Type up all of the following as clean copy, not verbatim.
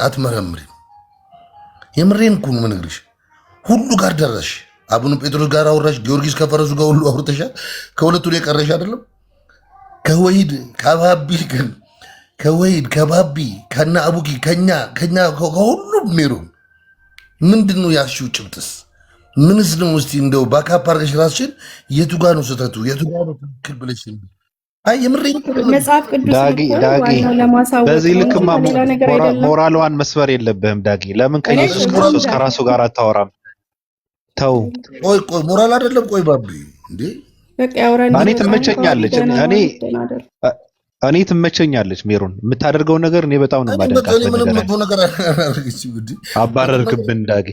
አትመረምሪ የምሬን እኮ ነው የምነግርሽ። ሁሉ ጋር ደረስሽ። አቡነ ጴጥሮስ ጋር አውራሽ፣ ጊዮርጊስ ከፈረሱ ጋር ሁሉ አውርተሻል። ከሁለቱ ላይ ቀረሽ አይደለም። ከወሂድ ከባቢ ከወሂድ ከባቢ ከና አቡኪ ከኛ ከሁሉም ሜሮን ምንድን ነው ያልሽው ጭብጥስ? ምንስ ነው? እስቲ እንደው ባካፕ አድርገሽ ራስሽን የቱ ጋ ነው ስህተቱ የቱ ጋ ነው ትክክል ብለሽ መጽሐፍ ቅዱስ በዚህ ልክማ ሞራልዋን መስበር የለብህም ዳጊ። ለምን ከኢየሱስ ክርስቶስ ከራሱ ጋር አታወራም? ተው። ቆይ ሞራል አይደለም። ቆይ ባቢ እንዴ እኔ ትመቸኛለች። እኔ ትመቸኛለች ሜሮን የምታደርገው ነገር እኔ በጣም ነው ማደንቃት። አባረርክብን ዳጊ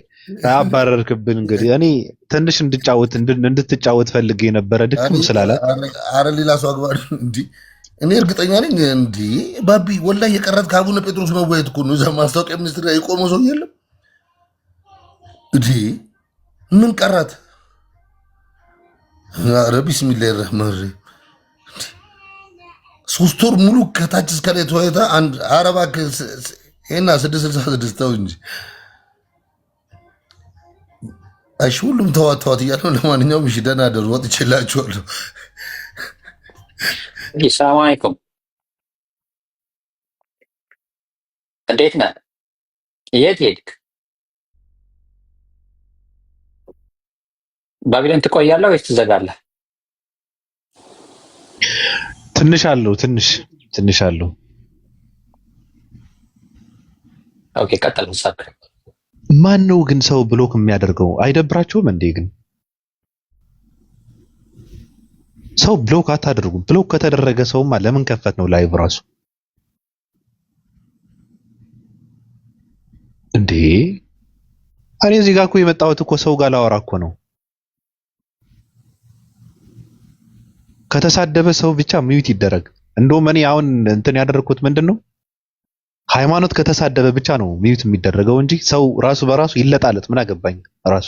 አባረርክብን። እንግዲህ እኔ ትንሽ እንድትጫወት ፈልጌ የነበረ ድክም ስላለ አረ ሌላ ሰው አግባ እንዲ እኔ እርግጠኛ ነኝ እንዲ ባቢ ወላሂ የቀረት ከአቡነ ጴጥሮስ መወያየት እኮ ነው። እዛ ማስታወቂያ ሚኒስትር የቆመ ሰው የለም እንዲ ምን ቀራት? ኧረ ቢስሚላሂ ረህማን ረሂም 3 ወር ሙሉ ከታች እስከ ላይ ተወያይታ አንድ አረባ እና 666 ተው እንጂ እሺ፣ ሁሉም ተዋት እያለው ለማንኛውም እሺ፣ ደህና ደሩ። ወጥቼላችኋለሁ። ሰላም አለይኩም። እንዴት ነህ? የት ሄድክ? ባቢሎን ትቆያለህ ወይስ ትዘጋለህ? ትንሽ አለው። ኦኬ ቀጥል። ሰብክ ማን ነው ግን ሰው ብሎክ የሚያደርገው? አይደብራችሁም እንዴ? ግን ሰው ብሎክ አታደርጉ። ብሎክ ከተደረገ ሰውማ ለምን ከፈት ነው ላይቭ ራሱ እንዴ? እኔ እዚህ ጋር እኮ የመጣሁት እኮ ሰው ጋር ላወራ እኮ ነው። ከተሳደበ ሰው ብቻ ሚዩት ይደረግ። እንደውም እኔ አሁን እንትን ያደረኩት ምንድነው ሃይማኖት ከተሳደበ ብቻ ነው ሚዩት የሚደረገው እንጂ ሰው ራሱ በራሱ ይለጣለጥ ምን አገባኝ ራሱ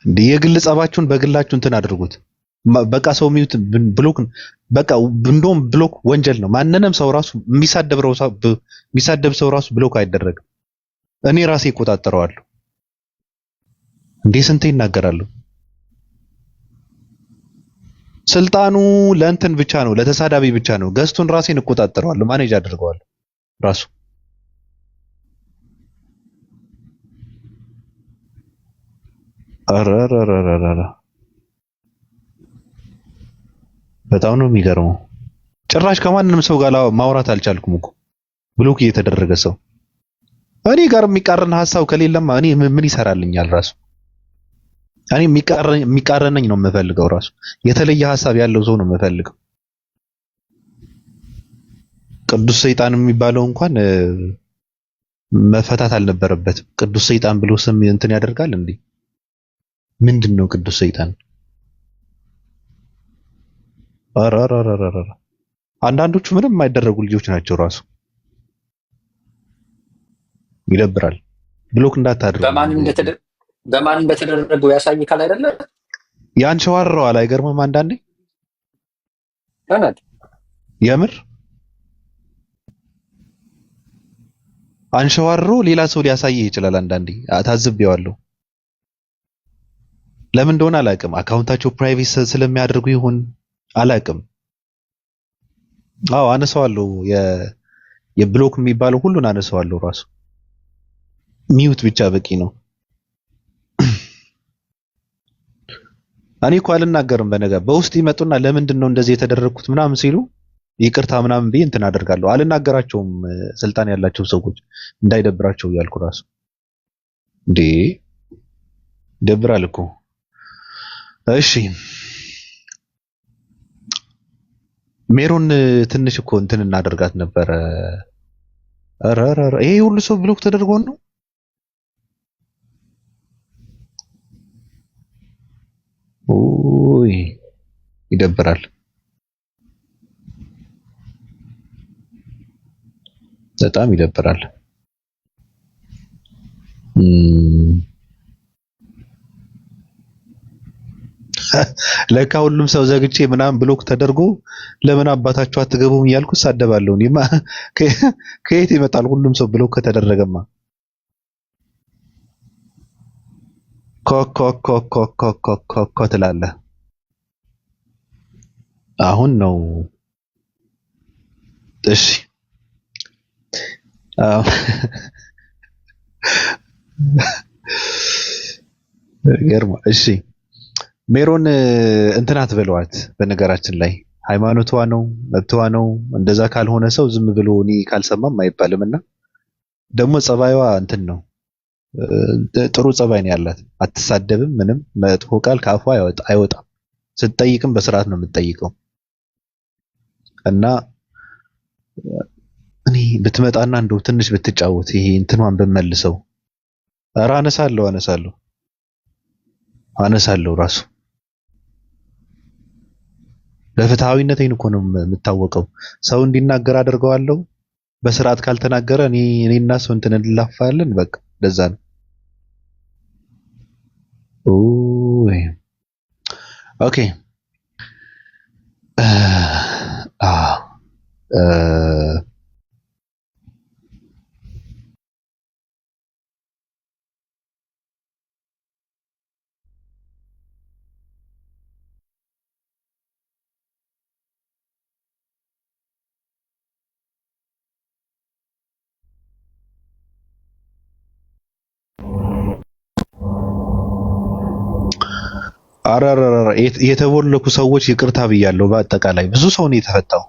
እንደ የግል ጸባችሁን በግላችሁ እንትን አድርጉት። በቃ ሰው ሚዩት ብሎክ በቃ እንደውም ብሎክ ወንጀል ነው። ማንንም ሰው ራሱ የሚሳደብ ሰው ራሱ ብሎክ አይደረግም። እኔ ራሴ እቆጣጠረዋለሁ። እንዴ ስንቴ ይናገራሉ። ስልጣኑ ለእንትን ብቻ ነው፣ ለተሳዳቢ ብቻ ነው። ገስቱን ራሴን እቆጣጠረዋለሁ፣ ማኔጅ አድርገዋለሁ ራሱ። አራራራራራ በጣም ነው የሚገርመው። ጭራሽ ከማንንም ሰው ጋር ማውራት አልቻልኩም እኮ ብሎክ እየተደረገ ሰው። እኔ ጋር የሚቃረን ሐሳብ ከሌለማ እኔ ምን ይሰራልኛል ራሱ? እኔ የሚቃረነኝ ነው የምፈልገው ራሱ። የተለየ ሐሳብ ያለው ሰው ነው የምፈልገው። ቅዱስ ሰይጣን የሚባለው እንኳን መፈታት አልነበረበትም። ቅዱስ ሰይጣን ብሎ ስም እንትን ያደርጋል እንዴ? ምንድነው ቅዱስ ሰይጣን? አራራራራራ አንዳንዶቹ ምንም የማይደረጉ ልጆች ናቸው ራሱ። ይደብራል። ብሎክ እንዳታደርጉ። በማን እንደተደረገው ያሳይካል አይደለ? ያንሸዋረዋል። አይገርምም? አንዳንዴ እውነት የምር አንሸዋሮ ሌላ ሰው ሊያሳይ ይችላል። አንዳንዴ ታዝቤዋለሁ። ለምን እንደሆነ አላውቅም። አካውንታቸው ፕራይቬት ስለሚያደርጉ ይሁን አላውቅም። አዎ አነሳዋለሁ። የብሎክ የሚባለው ሁሉን አነሳዋለሁ ራሱ። ሚውት ብቻ በቂ ነው። እኔ እኮ አልናገርም። በውስጥ ይመጡና ለምንድን ነው እንደዚህ የተደረግኩት ምናምን ሲሉ ይቅርታ ምናምን ብዬ እንትን አደርጋለሁ። አልናገራቸውም። ስልጣን ያላቸው ሰዎች እንዳይደብራቸው እያልኩ ራሱ እንዴ ይደብራል እኮ። እሺ ሜሮን ትንሽ እኮ እንትን እናደርጋት ነበረ። ይሄ ሁሉ ሰው ብሎክ ተደርጎ ነው? ኦይ ይደብራል። በጣም ይደብራል። ለካ ሁሉም ሰው ዘግቼ ምናምን ብሎክ ተደርጎ ለምን አባታችሁ አትገቡም እያልኩ ሳደባለሁ። እኔማ ከየት ይመጣል? ሁሉም ሰው ብሎክ ከተደረገማ ኮኮኮኮኮኮኮ ትላለህ። አሁን ነው እሺ። ገርማ እሺ። ሜሮን እንትን አትበለዋት። በነገራችን ላይ ሃይማኖቷ ነው መብቷ ነው። እንደዛ ካልሆነ ሰው ዝም ብሎ እኔ ካልሰማም አይባልምና ደግሞ ጸባይዋ እንትን ነው። ጥሩ ጸባይ ነው ያላት። አትሳደብም፣ ምንም መጥፎ ቃል ካፏ አይወጣም። ስትጠይቅም በስርዓት ነው የምትጠይቀው። እና እኔ ብትመጣና እንደው ትንሽ ብትጫወት ይሄ እንትኗን በመልሰው። ኧረ አነሳለሁ ራሱ በፍትሃዊነቴን እኮ ነው የምታወቀው። ሰው እንዲናገር አድርገዋለሁ። በስርዓት ካልተናገረ እኔና ሰው እንትን እንላፋለን። በቃ ለዛ ነው። ኦኬ አራራራ የተቦለኩ ሰዎች ይቅርታ ብያለሁ። በአጠቃላይ ብዙ ሰው ነው የተፈታው።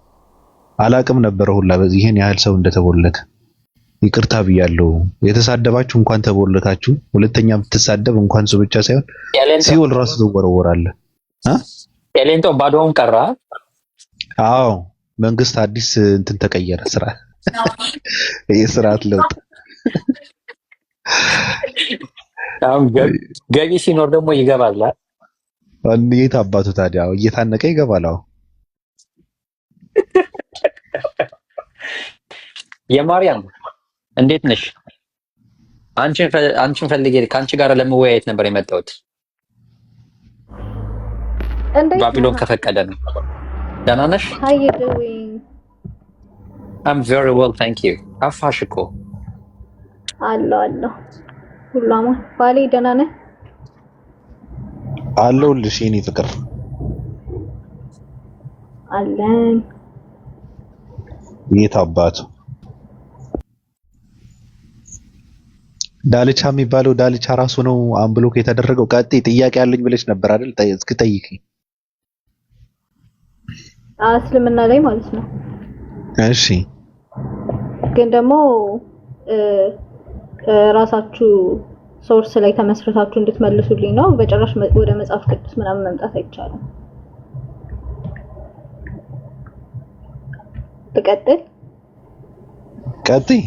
አላቅም ነበር ሁላ በዚህ ይሄን ያህል ሰው እንደተቦለከ። ይቅርታ ብያለሁ። የተሳደባችሁ እንኳን ተቦለካችሁ። ሁለተኛ ብትሳደብ እንኳን ሰው ብቻ ሳይሆን ሲኦል ራሱ ትወረወራለህ። ኤሌንቶ ባዶውን ቀራ። አዎ መንግስት አዲስ እንትን ተቀየረ። የስርዓት ለውጥ አሁን ገቢ ሲኖር ደግሞ ይገባል። እንዴት አባቱ ታዲያ እየታነቀ ይገባል። አዎ የማርያም እንዴት ነሽ? አንቺን ፈልጌ ከአንቺ ጋር ለመወያየት ነበር የመጣሁት። ባቢሎን ከፈቀደ ነው። ደህና ነሽ? How you doing? I'm very well, thank you. አፋሽ እኮ አለሁ ሁሉ አማን። ባሌ ደህና ነህ? አለሁልሽ የኔ ፍቅር። አለን። የት አባቱ ዳልቻ የሚባለው ዳልቻ ራሱ ነው አምብሎክ የተደረገው። ቀጥይ ጥያቄ አለኝ ብለሽ ነበር አይደል? እስኪ ጠይቂኝ። እስልምና ላይ ማለት ነው። እሺ ግን ደግሞ ራሳችሁ ሶርስ ላይ ተመስርታችሁ እንድትመልሱልኝ ነው። በጭራሽ ወደ መጽሐፍ ቅዱስ ምናምን መምጣት አይቻልም። ትቀጥል ቀጥይ።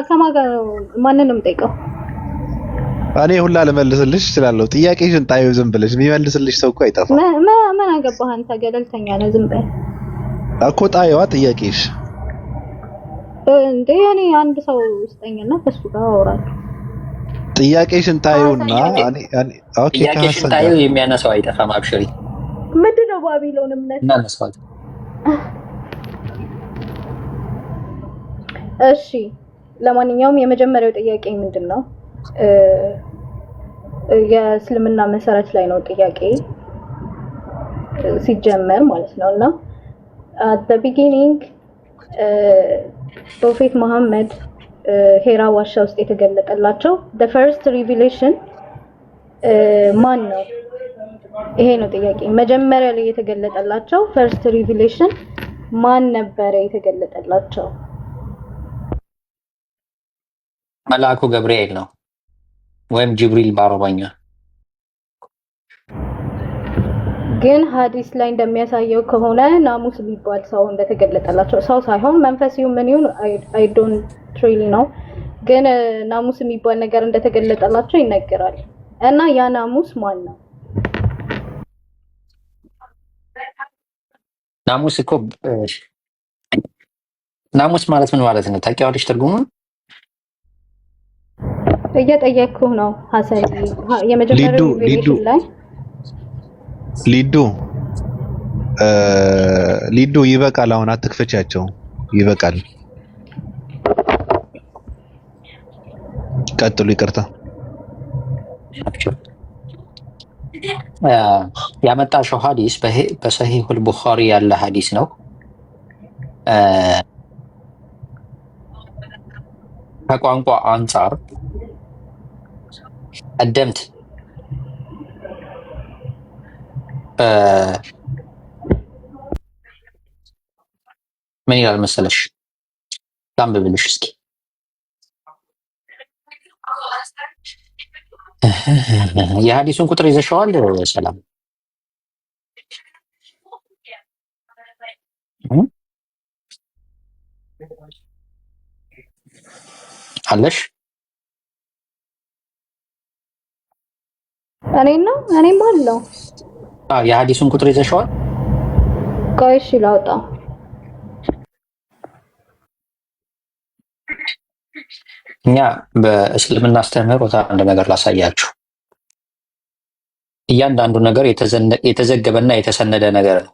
ከማን ጋር ነው? ማንን ነው የምጠይቀው? እኔ ሁላ ልመልስልሽ እችላለሁ። ጥያቄሽን ጣዩ ዝም ብለሽ የሚመልስልሽ ሰው እኮ አይጠፋም። ምን አገባህ አንተ? ገለልተኛ ነህ። ዝም በል እኮ ጣዩዋ ጥያቄሽ እንዴ። እኔ አንድ ሰው ስጠኝና ከሱ ጋር አወራለሁ። ጥያቄሽን ጣዩና ኦኬ። ጥያቄሽን ጣዩ የሚያነሳው አይጠፋም። አብሽሪ። ምንድን ነው ባቢሎን እምነት? እናነሳው። እሺ ለማንኛውም የመጀመሪያው ጥያቄ ምንድን ነው? የእስልምና መሰረት ላይ ነው ጥያቄ ሲጀመር ማለት ነው። እና at the beginning ፕሮፌት መሐመድ ሄራ ዋሻ ውስጥ የተገለጠላቸው the first revelation ማን ነው? ይሄ ነው ጥያቄ። መጀመሪያ ላይ የተገለጠላቸው first revelation ማን ነበረ የተገለጠላቸው? መልአኩ ገብርኤል ነው ወይም ጅብሪል በአረበኛ። ግን ሐዲስ ላይ እንደሚያሳየው ከሆነ ናሙስ የሚባል ሰው እንደተገለጠላቸው፣ ሰው ሳይሆን መንፈሲው ምን ይሁን I don't really know፣ ግን ናሙስ የሚባል ነገር እንደተገለጠላቸው ይነገራል። እና ያ ናሙስ ማን ነው? ናሙስ እኮ ናሙስ ማለት ምን ማለት ነው? ታውቂዋለሽ ትርጉሙን? እየጠየቅኩህ ነው ሐሰን። የመጀመሪያው ሪቪሌሽን ላይ ሊዱ ይበቃል። አሁን አትክፈቻቸው። ይበቃል። ቀጥሉ። ይቅርታ ያመጣሽው ሐዲስ በሰሂሁል ቡኻሪ ያለ ሐዲስ ነው። ከቋንቋ አንጻር ቀደምት ምን ይላል መሰለሽ? ላንብብልሽ እስኪ። የሐዲሱን ቁጥር ይዘሽዋል? ሰላም አለሽ? እኔም አለው። የሐዲሱን ቁጥር ይዘሽዋል? ቆይ እሺ ላውጣ። እኛ በእስልምና አስተምህሮት አንድ ነገር ላሳያችሁ። እያንዳንዱ ነገር የተዘገበና የተሰነደ ነገር ነው።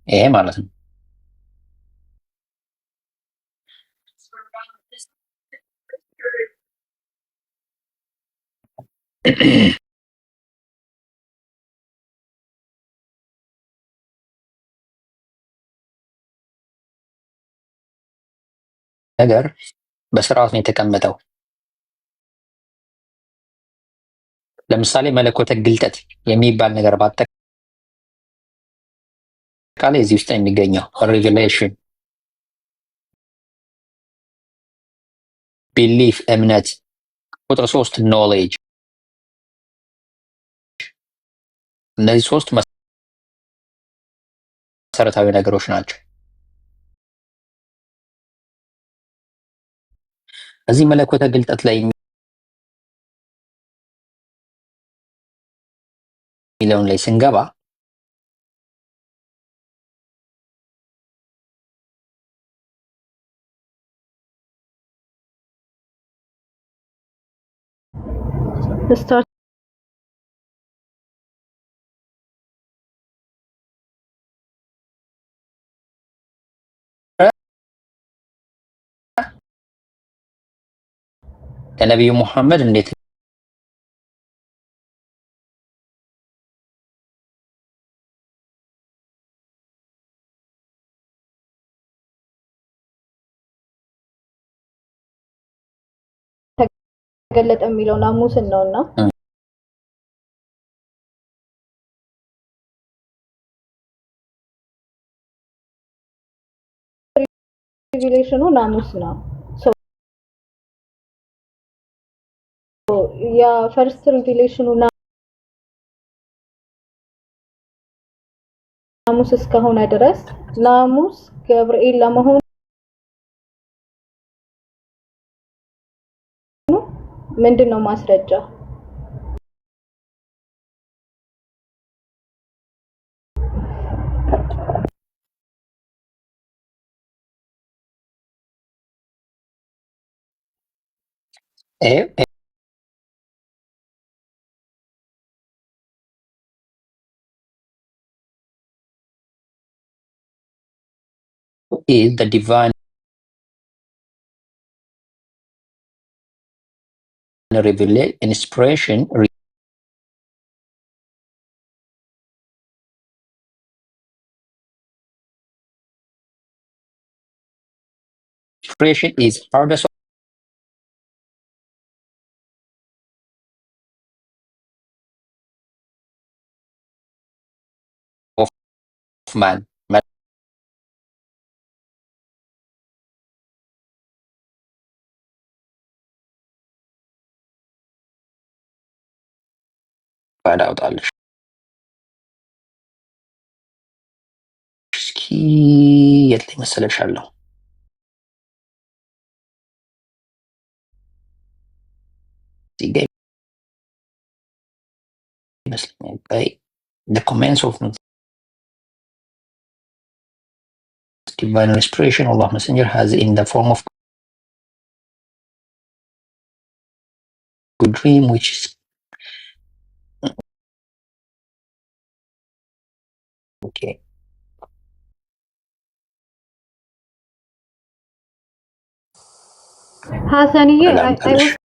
ይሄ ማለት ነው። ነገር በስርዓት ነው የተቀመጠው። ለምሳሌ መለኮተ ግልጠት የሚባል ነገር በአጠቃላይ እዚህ ውስጥ ነው የሚገኘው። ሬቨሌሽን፣ ቢሊፍ እምነት፣ ቁጥር 3 ኖሌጅ። እነዚህ 3 መሰረታዊ ነገሮች ናቸው። እዚህ መለኮተ ግልጠት ላይ የሚለውን ላይ ስንገባ ስታርት ለነቢዩ ሙሐመድ እንዴት ተገለጠ የሚለው ናሙስን ነውና ሪቪሌሽኑ ናሙስ ነው። ያ ፈርስት ሪቪሌሽኑ ናሙስ እስከሆነ ድረስ ናሙስ ገብርኤል ለመሆኑ ምንድነው ማስረጃ? is the divine revelation, inspiration, inspiration is hardest of man. አውጣለሽ እስኪ የት ላይ መሰለሻለሁ? ይመስለኛል the comments of divine inspiration Allah Messenger has in the form of good dream which is ኦኬ ሀሰንዬ I was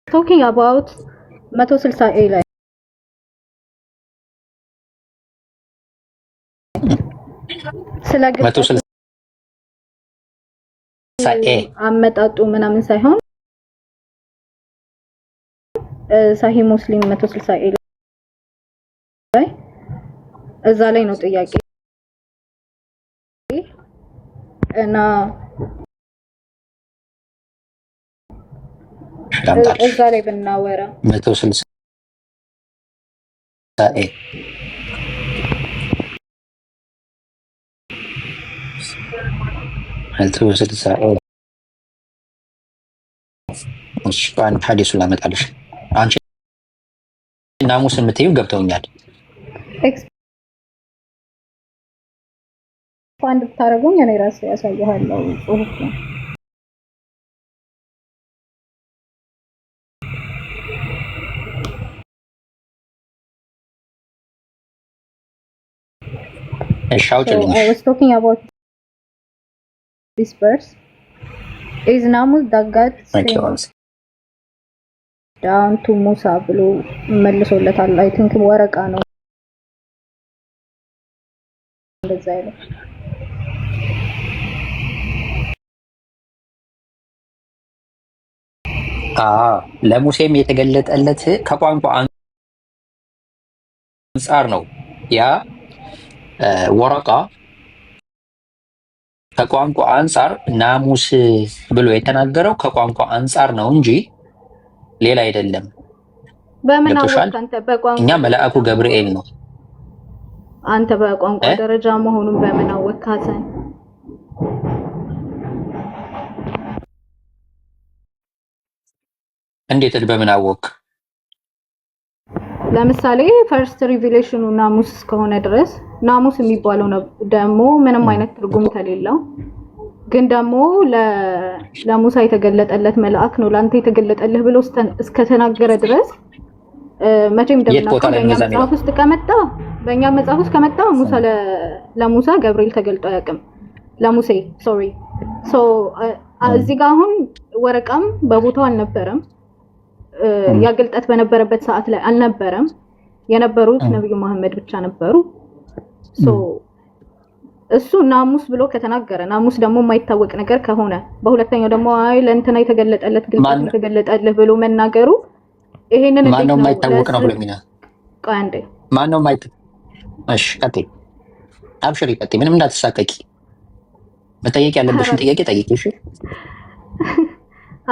talking about 160A ላይ ስለ ግልጠት 160A አመጣጡ ምናምን ሳይሆን ሳሂ ሙስሊም 160A ላይ እዛ ላይ ነው ጥያቄ እና እዛ ላይ ብናወራ 160A እሺ አንድ ሐዲሱን ላመጣልሽ አንቺ ናሙስ የምትይው ገብተውኛል ኤክስፓንድ ብታረጉኝ እኔ ራሴ ያሳያለሁ ጽሁፍ ነው So I was talking about this verse. Is Namus that God sent down to Musa ብሎ መልሶለታል I think ወረቃ ነው እንደዛ አይደል ለሙሴም የተገለጠለት ከቋንቋ አንፃር ነው ያ ወረቃ ከቋንቋ አንፃር ናሙስ ብሎ የተናገረው ከቋንቋ አንፃር ነው እንጂ ሌላ አይደለም በምን አወቃንተ በቋንቋ እኛ መልአኩ ገብርኤል ነው አንተ በቋንቋ ደረጃ መሆኑን በምን አወቃተን እንዴት በምን አወቅ ለምሳሌ ፈርስት ሪቪሌሽኑ ናሙስ እስከሆነ ድረስ ናሙስ የሚባለው ነው ደግሞ ምንም አይነት ትርጉም ከሌለው ግን ደግሞ ለሙሳ የተገለጠለት መልአክ ነው ላንተ የተገለጠልህ ብሎ እስከተናገረ ድረስ መቼም እንደምናውቀው በእኛ መጽሐፍ ውስጥ ከመጣ ሙሳ ለሙሳ ገብርኤል ተገልጦ አያውቅም ለሙሴ ሶሪ ሶ እዚህ ጋር አሁን ወረቃም በቦታው አልነበረም ያገልጠት በነበረበት ሰዓት ላይ አልነበረም የነበሩት ነብዩ መሐመድ ብቻ ነበሩ ሶ እሱ ናሙስ ብሎ ከተናገረ ናሙስ ደግሞ የማይታወቅ ነገር ከሆነ በሁለተኛው ደግሞ አይ ለእንትና የተገለጠለት ግልጽ የተገለጠልህ ብሎ መናገሩ ይሄንን ማን ነው የማይታወቅ ነው ብሎ ሚና ቃንዴ ማን ነው እሺ ቀጥይ አብሽሪ ቀጥይ ምንም እንዳትሳቀቂ መጠየቅ ያለብሽን ጥያቄ ጠይቂ እሺ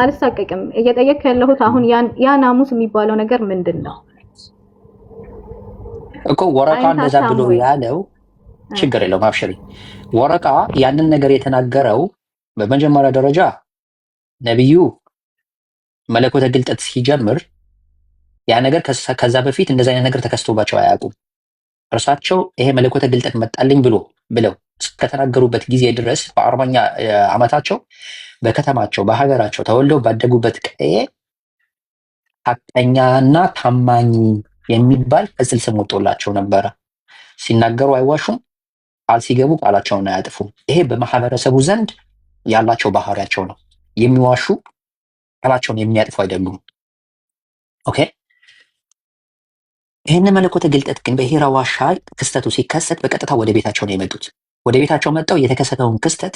አልሳቀቅም እየጠየቅ ያለሁት አሁን ያ ናሙስ የሚባለው ነገር ምንድነው እኮ ወረቃ እንደዛ ብሎ ያለው ችግር የለውም አብሽሪ ወረቃ ያንን ነገር የተናገረው በመጀመሪያ ደረጃ ነብዩ መለኮተ ግልጠት ሲጀምር ያ ነገር ከዛ በፊት እንደዛ አይነት ነገር ተከስቶባቸው አያውቁም እርሳቸው ይሄ መለኮተ ግልጠት መጣልኝ ብለው ከተናገሩበት ጊዜ ድረስ በ40ኛ ዓመታቸው በከተማቸው በሀገራቸው ተወልደው ባደጉበት ቀዬ ሐቀኛና ታማኝ የሚባል ቅጽል ስም ወጥቶላቸው ነበረ ሲናገሩ አይዋሹም ቃል ሲገቡ ቃላቸውን አያጥፉም ይሄ በማህበረሰቡ ዘንድ ያላቸው ባህሪያቸው ነው የሚዋሹ ቃላቸውን የሚያጥፉ አይደሉም ኦኬ ይሄን መለኮተ ግልጠት ግን በሂራ ዋሻ ክስተቱ ሲከሰት በቀጥታ ወደ ቤታቸው ነው የመጡት ወደ ቤታቸው መጣው የተከሰተውን ክስተት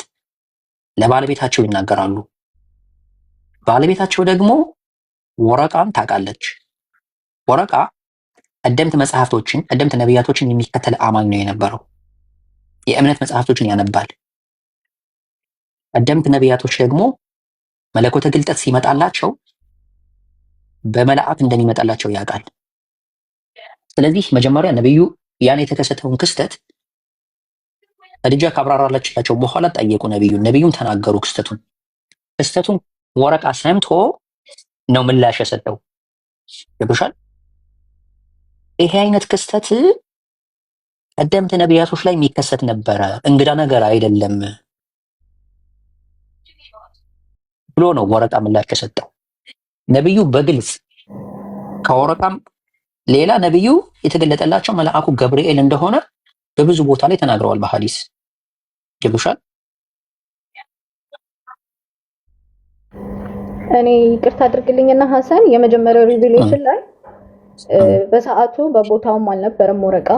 ለባለቤታቸው ይናገራሉ ባለቤታቸው ደግሞ ወረቃን ታውቃለች ወረቃ ቀደምት መጽሐፍቶችን ቀደምት ነብያቶችን የሚከተል አማኝ ነው የነበረው የእምነት መጽሐፍቶችን ያነባል ቀደምት ነብያቶች ደግሞ መለኮተ ግልጠት ሲመጣላቸው በመላእክት እንደሚመጣላቸው ያውቃል ስለዚህ መጀመሪያ ነብዩ ያን የተከሰተውን ክስተት አድጃ ካብራራላችላቸው በኋላ ጠየቁ ነብዩን ተናገሩ ክስተቱን ወረቃ ሰምቶ ነው ምላሽ የሰጠው ይብሻል ይሄ አይነት ክስተት ቀደምት ነብያቶች ላይ የሚከሰት ነበረ እንግዳ ነገር አይደለም ብሎ ነው ወረቃ ምላሽ የሰጠው ነብዩ በግልጽ ከወረቃም ሌላ ነብዩ የተገለጠላቸው መልአኩ ገብርኤል እንደሆነ በብዙ ቦታ ላይ ተናግረዋል በሐዲስ ገብቶሻል። እኔ ይቅርታ አድርግልኝና ሐሰን የመጀመሪያው ሪቪሌሽን ላይ በሰዓቱ በቦታውም አልነበረም ወረቃ።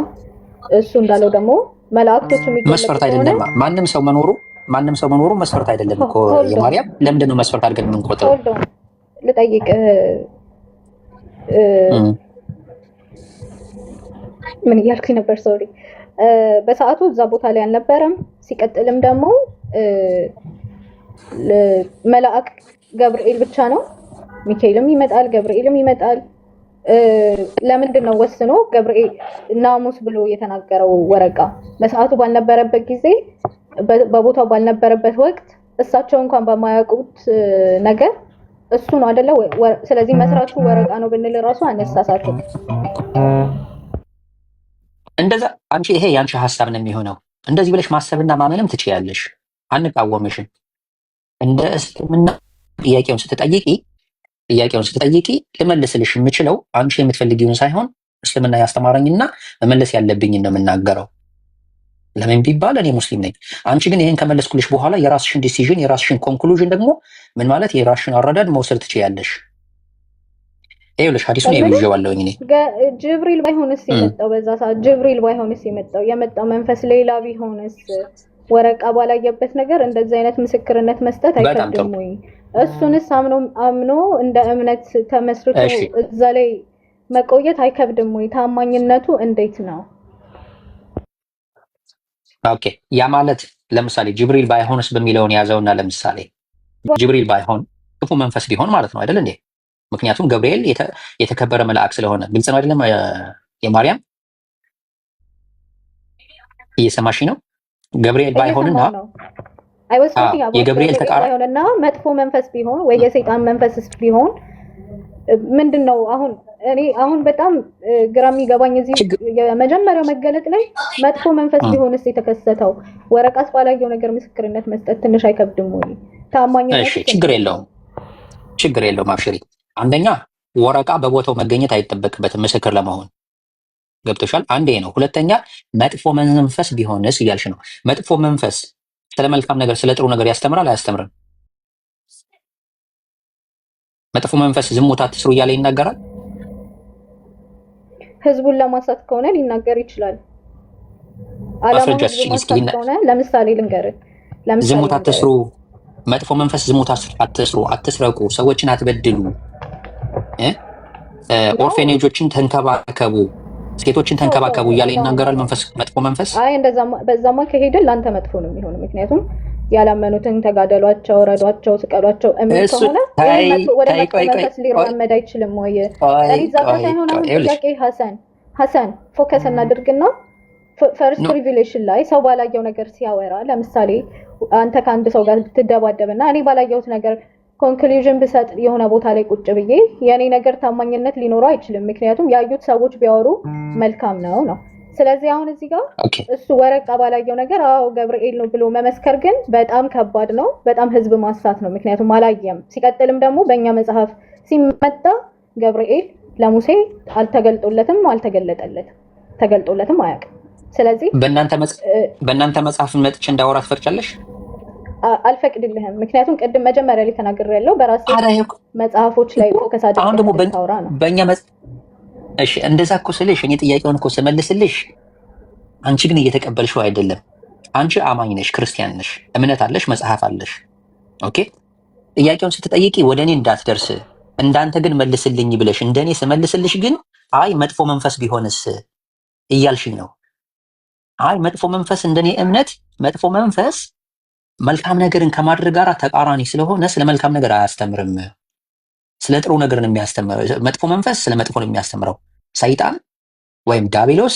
እሱ እንዳለው ደግሞ መላእክቶች መስፈርት አይደለም። ማንም ሰው መኖሩ መስፈርት አይደለም እኮ የማርያም። ለምንድን ነው መስፈርት አድርገን የምንቆጥረው? ልጠይቅ ምን እያልኩኝ ነበር? ሶሪ በሰዓቱ እዛ ቦታ ላይ አልነበረም። ሲቀጥልም ደግሞ መልአክ ገብርኤል ብቻ ነው። ሚካኤልም ይመጣል፣ ገብርኤልም ይመጣል። ለምንድን ነው ወስኖ ገብርኤል ናሙስ ብሎ የተናገረው? ወረቃ በሰዓቱ ባልነበረበት ጊዜ በቦታው ባልነበረበት ወቅት እሳቸው እንኳን በማያውቁት ነገር እሱ ነው አይደለ? ስለዚህ መስራቹ ወረቃ ነው ብንል ራሱ አነሳሳቸው። እንደዛ አንቺ ይሄ ያንቺ ሐሳብ ነው የሚሆነው። እንደዚህ ብለሽ ማሰብና ማመንም ትችያለሽ፣ አንቃወምሽም። እንደ እስልምና ጥያቄውን ስትጠይቂ ልመልስልሽ የምችለው አንቺ የምትፈልጊውን ሳይሆን እስልምና ያስተማረኝና መመለስ ያለብኝን ነው የምናገረው። ለምን ቢባል እኔ ሙስሊም ነኝ። አንቺ ግን ይሄን ከመለስኩልሽ በኋላ የራስሽን ዲሲዥን የራስሽን ኮንክሉዥን ደግሞ ምን ማለት የራስሽን አረዳድ መውሰድ ትችያለሽ። ይኸውልሽ ሐዲሱን ይዤዋለሁኝ እኔ። ጅብሪል ባይሆንስ የመጣው በዛ ሰዓት ጅብሪል ባይሆንስ የመጣው መንፈስ ሌላ ቢሆንስ ወረቃ ባላየበት ነገር እንደዚህ አይነት ምስክርነት መስጠት አይከብድም ወይ? እሱንስ አምኖ እንደ እምነት ተመስርቶ እዛ ላይ መቆየት አይከብድም ወይ? ታማኝነቱ እንዴት ነው? ኦኬ ያ ማለት ለምሳሌ ጅብሪል ባይሆንስ በሚለውን ያዘውና ለምሳሌ ጅብሪል ባይሆን ክፉ መንፈስ ቢሆን ማለት ነው አይደል እንዴ? ምክንያቱም ገብርኤል የተከበረ መልአክ ስለሆነ ግልጽ ነው አይደለም? የማርያም እየሰማሽ ነው? ገብርኤል ባይሆንና የገብርኤል ተቃራኒ ባይሆንና መጥፎ መንፈስ ቢሆን ወይ የሰይጣን መንፈስስ ቢሆን ምንድነው? አሁን በጣም ግራ የሚገባኝ እዚህ የመጀመሪያው መገለጥ ላይ መጥፎ መንፈስ ቢሆንስ የተከሰተው ወረቃስ ባላየው ነገር ምስክርነት መስጠት ትንሽ አይከብድም ወይ? ታማኝነት እሺ፣ ችግር የለውም አብሽሪ። አንደኛ ወረቃ በቦታው መገኘት አይጠበቅበትም ምስክር ለመሆን ገብቶሻል። አንዴ ነው። ሁለተኛ መጥፎ መንፈስ ቢሆንስ እያልሽ ነው። መጥፎ መንፈስ ስለ መልካም ነገር ስለ ጥሩ ነገር ያስተምራል አያስተምርም? መጥፎ መንፈስ ዝሙት አትስሩ እያለ ይናገራል። ህዝቡን ለማሳት ከሆነ ሊናገር ይችላል። ለምሳሌ ልንገርህ፣ ዝሙት አትስሩ፣ መጥፎ መንፈስ ዝሙት አትስሩ፣ አትስረቁ፣ ሰዎችን አትበድሉ፣ ኦርፌኔጆችን ተንከባከቡ፣ ሴቶችን ተንከባከቡ እያለ ይናገራል መጥፎ መንፈስ። አይ በዛማ ከሄድን ላንተ መጥፎ ነው የሚሆነው። ምክንያቱም ያላመኑትን ተጋደሏቸው፣ ረዷቸው፣ ስቀሏቸው እምነት ከሆነ ወደ መጥፎ መንፈስ ሊራመድ አይችልም ወይ? እዛ ሳይሆን አሁን ጥያቄ ሐሰን ፎከስ እናድርግና ፈርስት ሪቪሌሽን ላይ ሰው ባላየው ነገር ሲያወራ፣ ለምሳሌ አንተ ከአንድ ሰው ጋር ብትደባደብና እኔ ባላየሁት ነገር ኮንክሉዥን ብሰጥ የሆነ ቦታ ላይ ቁጭ ብዬ የኔ ነገር ታማኝነት ሊኖረው አይችልም። ምክንያቱም ያዩት ሰዎች ቢያወሩ መልካም ነው። ስለዚህ አሁን እዚህ ጋር እሱ ወረቃ ባላየው ነገር አዎ ገብርኤል ነው ብሎ መመስከር ግን በጣም ከባድ ነው። በጣም ህዝብ ማሳት ነው። ምክንያቱም አላየም። ሲቀጥልም ደግሞ በእኛ መጽሐፍ ሲመጣ ገብርኤል ለሙሴ ተገልጦለትም አያውቅም። ስለዚህ በእናንተ መጽሐፍ መጥቼ እንዳወራ ትፈቅጃለሽ? አልፈቅድልህም። ምክንያቱም ቅድም መጀመሪያ ላይ ተናግሬያለሁ። በራሴ መጽሐፎች ላይ ፎከስ አድርገን ታውራ ነው። እሺ እንደዛ እኮ ስልሽ እኔ ጥያቄውን እኮ ስመልስልሽ አንቺ ግን እየተቀበልሽው አይደለም። አንቺ አማኝ ነሽ፣ ክርስቲያን ነሽ፣ እምነት አለሽ፣ መጽሐፍ አለሽ። ኦኬ ጥያቄውን ስትጠይቂ ወደ እኔ እንዳትደርስ እንዳንተ ግን መልስልኝ ብለሽ እንደኔ ስመልስልሽ ግን አይ መጥፎ መንፈስ ቢሆንስ እያልሽኝ ነው። አይ መጥፎ መንፈስ እንደኔ እምነት መጥፎ መንፈስ መልካም ነገርን ከማድረግ ጋር ተቃራኒ ስለሆነ ስለ መልካም ነገር አያስተምርም። ስለ ጥሩ ነገር ነው የሚያስተምረው። መጥፎ መንፈስ ስለ መጥፎ ነው የሚያስተምረው። ሰይጣን ወይም ዳቢሎስ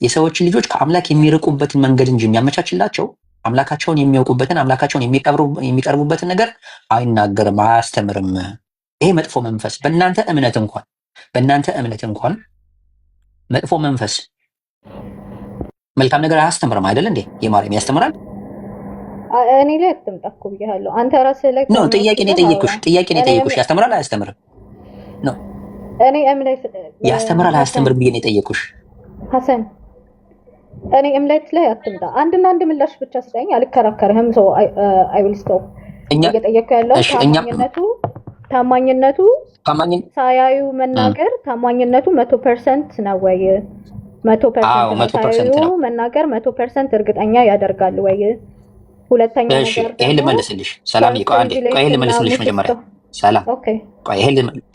የሰዎችን ልጆች ከአምላክ የሚርቁበትን መንገድ እንጂ የሚያመቻችላቸው አምላካቸውን የሚያውቁበትን አምላካቸውን የሚቀርቡበትን ነገር አይናገርም፣ አያስተምርም። ይሄ መጥፎ መንፈስ በእናንተ እምነት እንኳን መጥፎ መንፈስ መልካም ነገር አያስተምርም አይደል እንዴ? የማርያም ያስተምራል። እኔ ላይ አትምጣ እኮ ብያለሁ። አንተ ራስህ ላይ ነው ጥያቄ ነው የጠየኩሽ። ያስተምራል አያስተምርም ነው? እኔ እምነት ያስተምራል አያስተምርም ብዬ ነው የጠየኩሽ ሐሰን። እኔ እምነት ላይ አትምጣ። አንድና አንድ ምላሽ ብቻ ስጠኝ፣ አልከራከርህም። ሰው አይ ዊል ስቶፕ። እየጠየኩ ያለው ታማኝነቱ ሳያዩ መናገር ታማኝነቱ 100% ነው ወይ? 100% ነው መናገር 100% እርግጠኛ ያደርጋል ወይ? ሁለተኛ ነገር ይሄ ልመልስልሽ። ሰላም ቆይ ልመልስልሽ መጀመሪያ ሰላም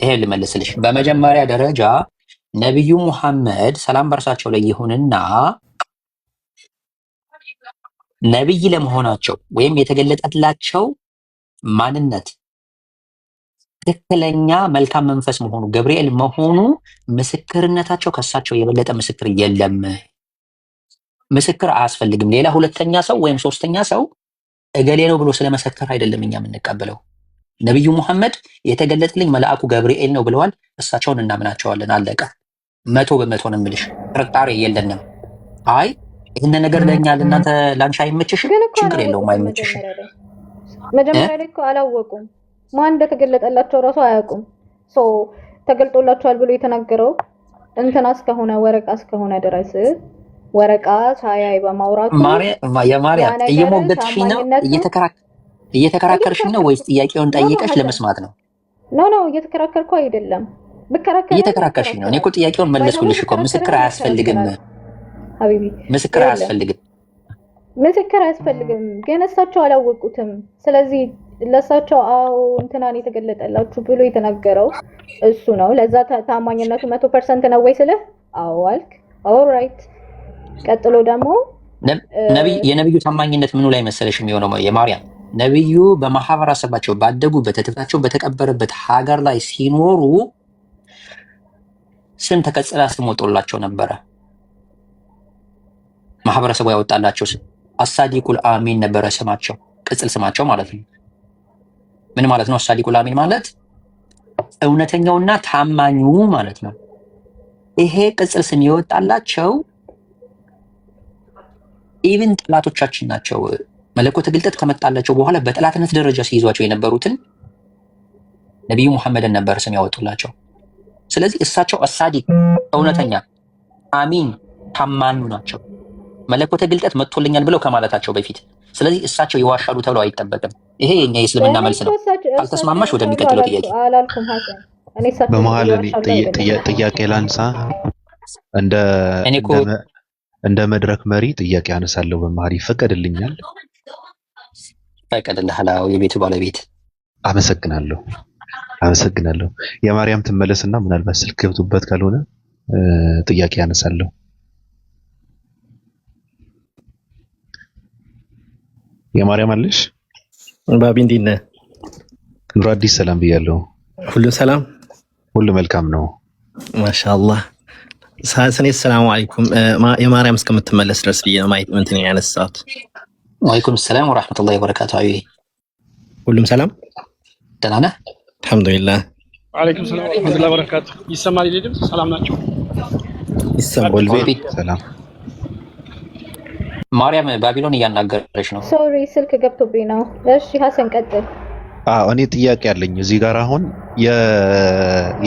ይሄ ልመልስልሽ። በመጀመሪያ ደረጃ ነቢዩ ሙሐመድ ሰላም በርሳቸው ላይ ይሁንና ነቢይ ለመሆናቸው ወይም የተገለጠላቸው ማንነት ትክክለኛ መልካም መንፈስ መሆኑ ገብርኤል መሆኑ ምስክርነታቸው ከሳቸው የበለጠ ምስክር የለም። ምስክር አያስፈልግም። ሌላ ሁለተኛ ሰው ወይም ሶስተኛ ሰው እገሌ ነው ብሎ ስለመሰከር አይደለም እኛ የምንቀበለው። ነቢዩ ሙሐመድ የተገለጠልኝ መልአኩ ገብርኤል ነው ብለዋል። እሳቸውን እናምናቸዋለን። አለቀ። 100% ነው የምልሽ። ጥርጣሬ የለንም። አይ ይህን ነገር ለእኛ ለእናንተ ላንቺ አይመችሽም፣ ችግር የለውም አይመችሽም። መጀመሪያ ላይ እኮ አላወቁም። ማን እንደተገለጠላቸው እራሱ አያውቁም። ተገልጦላቸዋል ብሎ የተናገረው እንትና እስከሆነ ወረቃ እስከሆነ ድረስ ወረቃ ሳያይ በማውራቱ የማርያም እየሞገትሽኝ ነው፣ እየተከራከርሽኝ ነው ወይስ ጥያቄውን ጠይቀሽ ለመስማት ነው? ኖ እየተከራከርኩ አይደለም። እየተከራከርሽኝ ነው። እኔ እኮ ጥያቄውን መለስኩልሽ እኮ። ምስክር አያስፈልግም ሀቢቢ፣ ምስክር አያስፈልግም። ግን እሳቸው አላወቁትም። ስለዚህ ለእሳቸው እንትናን የተገለጠላችሁ ብሎ የተናገረው እሱ ነው። ለዛ ታማኝነቱ 100% ነው ወይ ስለ አልክ። ኦልራይት። ቀጥሎ ደግሞ የነብዩ ታማኝነት ምኑ ላይ መሰለሽ የሚሆነው? የማርያም ነብዩ በማህበረሰባቸው ባደጉበት እትብታቸው በተቀበረበት ሀገር ላይ ሲኖሩ ስም ተቀጽላ ስም ወጥቶላቸው ነበረ። ማህበረሰቡ ያወጣላቸው ስም አሳዲቁል አሚን ነበረ ስማቸው፣ ቅጽል ስማቸው ማለት ነው። ምን ማለት ነው? አሳዲቁል አሚን ማለት እውነተኛውና ታማኙ ማለት ነው። ይሄ ቅጽል ስም የወጣላቸው ኢቭን ጠላቶቻችን ናቸው። መለኮት ግልጠት ከመጣላቸው በኋላ በጠላትነት ደረጃ ሲይዟቸው የነበሩትን ነቢዩ ሙሐመድን ነበር ስም ያወጡላቸው። ስለዚህ እሳቸው አሳዲቅ እውነተኛ፣ አሚን ታማኙ ናቸው መለኮት ግልጠት መጥቶልኛል ብለው ከማለታቸው በፊት። ስለዚህ እሳቸው ይዋሻሉ ተብለው አይጠበቅም። ይሄ የኛ የእስልምና መልስ ነው። ካልተስማማሽ ወደሚቀጥለው ጥያቄ። በመሀል ጥያቄ ላንሳ። እንደ መድረክ መሪ ጥያቄ አነሳለሁ በመሀል ይፈቀድልኛል? ፈቀድልሃል? የቤቱ ባለቤት። አመሰግናለሁ። የማርያም ትመለስና ምናልባት ስልክ ገብቶበት ካልሆነ ጥያቄ አነሳለሁ። የማርያም አለሽ? ባቢ እንዴት ነህ? ኑሮ አዲስ ሰላም ብያለሁ። ሁሉ ሰላም፣ ሁሉ መልካም ነው። ማሻአላህ። ሰኔ ሰላም አለይኩም። የማርያም እስከምትመለስ ድረስ ብዬ ነው ማየት እንትን ያነሳሁት። ወአለይኩም ሰላም ወራህመቱላሂ ወበረካቱ። ሁሉም ሰላም፣ ደህና ነህ? አልሐምዱሊላህ። ወአለይኩም ሰላም ወራህመቱላሂ ወበረካቱ። ይሰማል? ይልም ሰላም ናቸው? ይሰማል። ሰላም። ማርያም ባቢሎን እያናገረች ነው። ሶሪ ስልክ ገብቶብኝ ነው። እሺ ሐሰን ቀጥል። እኔ ጥያቄ አለኝ እዚህ ጋር። አሁን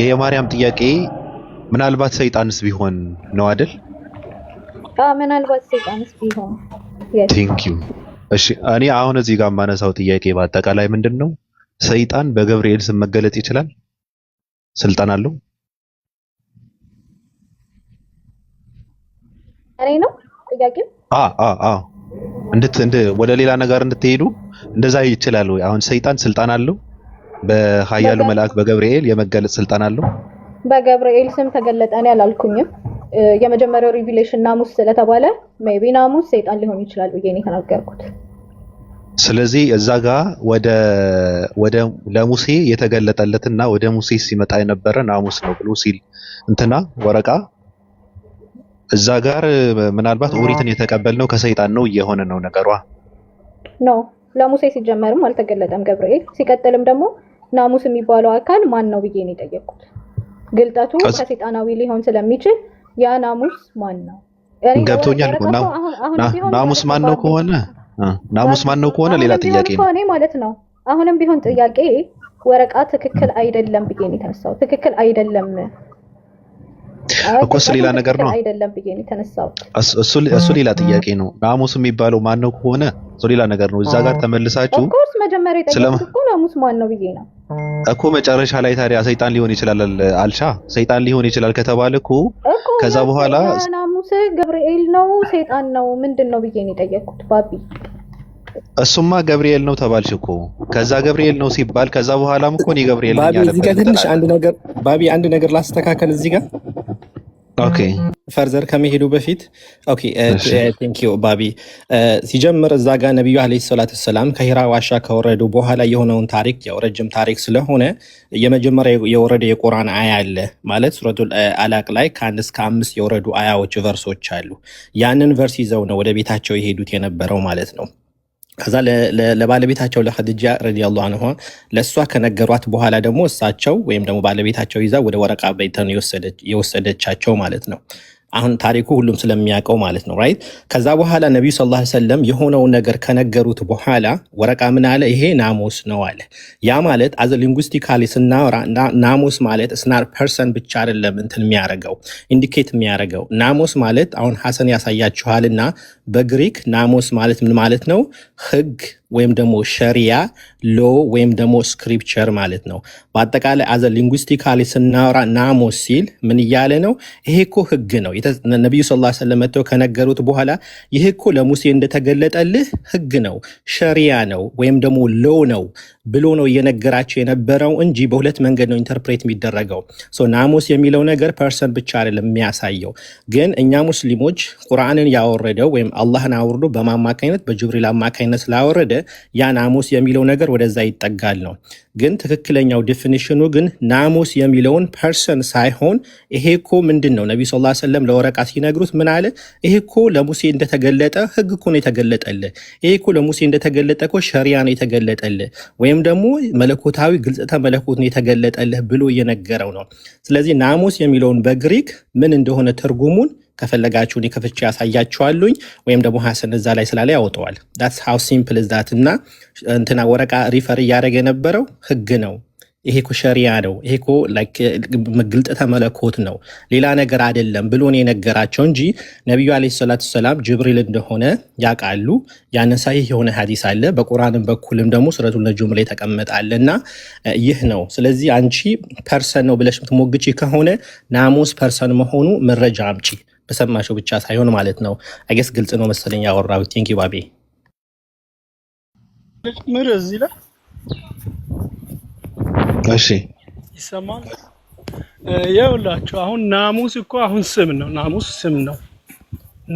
የማርያም ጥያቄ ምናልባት ሰይጣንስ ቢሆን ነው አይደል? ምናልባት ሰይጣንስ ቢሆን። ቴንክ ዩ። እሺ እኔ አሁን እዚህ ጋር የማነሳው ጥያቄ በአጠቃላይ ምንድን ነው? ሰይጣን በገብርኤል ስም መገለጥ ይችላል? ስልጣን አለው? እኔ ነው ጥያቄው። ወደ ሌላ ነገር እንድትሄዱ እንደዛ ይችላል ወይ? አሁን ሰይጣን ስልጣን አለው? በኃያሉ መልአክ በገብርኤል የመገለጥ ስልጣን አለው? በገብርኤል ስም ተገለጠ እኔ አላልኩኝም። የመጀመሪያው ሪቪሌሽን ናሙስ ስለተባለ ሜቢ ናሙስ ሰይጣን ሊሆን ይችላል ብዬ ነው የተናገርኩት። ስለዚህ እዛ ጋር ወደ ለሙሴ የተገለጠለትና ወደ ሙሴ ሲመጣ የነበረ ናሙስ ነው ብሎ ሲል እንትና ወረቃ እዛ ጋር ምናልባት ኦሪትን የተቀበልነው ከሰይጣን ነው እየሆነ ነው ነገሯ። ኖ ለሙሴ ሲጀመርም አልተገለጠም ገብርኤል። ሲቀጥልም ደግሞ ናሙስ የሚባለው አካል ማን ነው ብዬ ነው የጠየቅኩት። ግልጠቱ ከሰይጣናዊ ሊሆን ስለሚችል ያ ናሙስ ማን ነው? ገብቶኛል እኮ ናሙስ ማን ነው ከሆነ ሌላ ጥያቄ ነው ማለት ነው። አሁንም ቢሆን ጥያቄ ወረቃ ትክክል አይደለም ብዬ ነው የተነሳው። ትክክል አይደለም እኮ ሌላ ነገር ነው አይደለም ብዬ ነው የተነሳው። እሱ ሌላ ጥያቄ ነው። ናሙስ የሚባለው ማን ነው ከሆነ እሱ ሌላ ነገር ነው። እዛ ጋር ተመልሳችሁ ኦፍኮርስ መጀመሪያ የጠየቁት እኮ ናሙስ ማን ነው ብዬ ነው እኮ። መጨረሻ ላይ ታዲያ ሰይጣን ሊሆን ይችላል አልሻ። ሰይጣን ሊሆን ይችላል ከተባለ እኮ ከዛ በኋላ ናሙስ ገብርኤል ነው ሰይጣን ነው ምንድነው ብዬ ነው የጠየቁት ባቢ። እሱማ ገብርኤል ነው ተባልሽ እኮ። ከዛ ገብርኤል ነው ሲባል ከዛ በኋላም እኮ ነው ገብርኤል ነው ያለው። እዚህ ጋር ትንሽ አንድ ነገር ላስተካከል እዚህ ጋር ኦኬ ፈርዘር ከመሄዱ በፊት ኦኬ ቴንክ ዩ ባቢ። ሲጀምር እዛ ጋር ነብዩ አለይሂ ሰላቱ ሰላም ከሂራ ዋሻ ከወረዱ በኋላ የሆነውን ታሪክ ያው ረጅም ታሪክ ስለሆነ የመጀመሪያ የወረደ የቁርአን አያ አለ ማለት ሱረቱል አላቅ ላይ ከ1 እስከ 5 የወረዱ አያዎች ቨርሶች አሉ። ያንን ቨርስ ይዘው ነው ወደ ቤታቸው የሄዱት የነበረው ማለት ነው። ከዛ ለባለቤታቸው ለኸዲጃ ረዲየላሁ ዐንሃ ለሷ ከነገሯት በኋላ ደግሞ እሳቸው ወይም ደግሞ ባለቤታቸው ይዛ ወደ ወረቃ ቤተን የወሰደቻቸው ማለት ነው። አሁን ታሪኩ ሁሉም ስለሚያውቀው ማለት ነው ራይት። ከዛ በኋላ ነብዩ ሰለላሁ ዐለይሂ ወሰለም የሆነው ነገር ከነገሩት በኋላ ወረቃ ምን አለ? ይሄ ናሙስ ነው አለ። ያ ማለት አዘ ሊንጉስቲካሊ ስናወራ ናሙስ ማለት ስናር ፐርሰን ብቻ አይደለም እንትን የሚያረጋው ኢንዲኬት የሚያረጋው ናሙስ ማለት አሁን ሐሰን ያሳያችኋልና በግሪክ ናሙስ ማለት ምን ማለት ነው? ህግ ወይም ደግሞ ሸሪያ ሎ ወይም ደግሞ ስክሪፕቸር ማለት ነው። በአጠቃላይ አዘ ሊንጉስቲካሊ ስናወራ ናሙስ ሲል ምን እያለ ነው? ይሄ እኮ ህግ ነው። ነብዩ ሰለላሁ ዐለይሂ ወሰለም መጥተው ከነገሩት በኋላ ይሄ እኮ ለሙሴ እንደተገለጠልህ ህግ ነው፣ ሸሪያ ነው ወይም ደግሞ ሎ ነው ብሎ ነው እየነገራቸው የነበረው እንጂ በሁለት መንገድ ነው ኢንተርፕሬት የሚደረገው። ናሙስ የሚለው ነገር ፐርሰን ብቻ አይደለም የሚያሳየው። ግን እኛ ሙስሊሞች ቁርአንን ያወረደው ወይም አላህን አውርዶ በማማካኝነት በጅብሪል አማካኝነት ስላወረደ ያ ናሙስ የሚለው ነገር ወደዛ ይጠጋል ነው። ግን ትክክለኛው ዲፊኒሽኑ ግን ናሙስ የሚለውን ፐርሰን ሳይሆን ይሄ እኮ ምንድን ነው? ነብዩ ሰለላሁ ዐለይሂ ወሰለም ለወረቃ ሲነግሩት ምን አለ? ይሄ እኮ ለሙሴ እንደተገለጠ ህግ እኮ ነው የተገለጠልህ። ይሄ እኮ ለሙሴ እንደተገለጠ እኮ ሸሪያ ነው የተገለጠልህ ወይም ደግሞ መለኮታዊ ግልጽተ መለኮት ነው የተገለጠልህ ብሎ እየነገረው ነው። ስለዚህ ናሙስ የሚለውን በግሪክ ምን እንደሆነ ትርጉሙን ከፈለጋችሁ እኔ ከፍቼ ያሳያችኋለሁኝ ወይም ደግሞ ሐሰን እዛ ላይ ስላለ ያወጣዋል። that's how simple is that እና እንትና ወረቃ ሪፈር እያደረገ የነበረው ህግ ነው። ይሄ እኮ ሸሪያ ነው፣ ይሄ እኮ ላይክ ግልጽተ መለኮት ነው፣ ሌላ ነገር አይደለም ብሎ ነው የነገራቸው እንጂ ነብዩ አለይሂ ሰላቱ ሰላም ጅብሪል እንደሆነ ያውቃሉ። ያን ሰሂህ የሆነ ሐዲስ አለ። በቁርአንም በኩልም ደግሞ ሱረቱል ነጁም ላይ ተቀመጣለና ይህ ነው። ስለዚህ አንቺ ፐርሰን ነው ብለሽ የምትሞግቺ ከሆነ ናሙስ ፐርሰን መሆኑ መረጃ አምጪ። በሰማሽው ብቻ ሳይሆን ማለት ነው። አይገስ ግልጽ ነው መሰለኝ ያወራው። ቴንክ ዩ ባቢ። ምር እዚህ ላይ እሺ ይሰማል። ይኸውላችሁ አሁን ናሙስ እኮ አሁን ስም ነው። ናሙስ ስም ነው።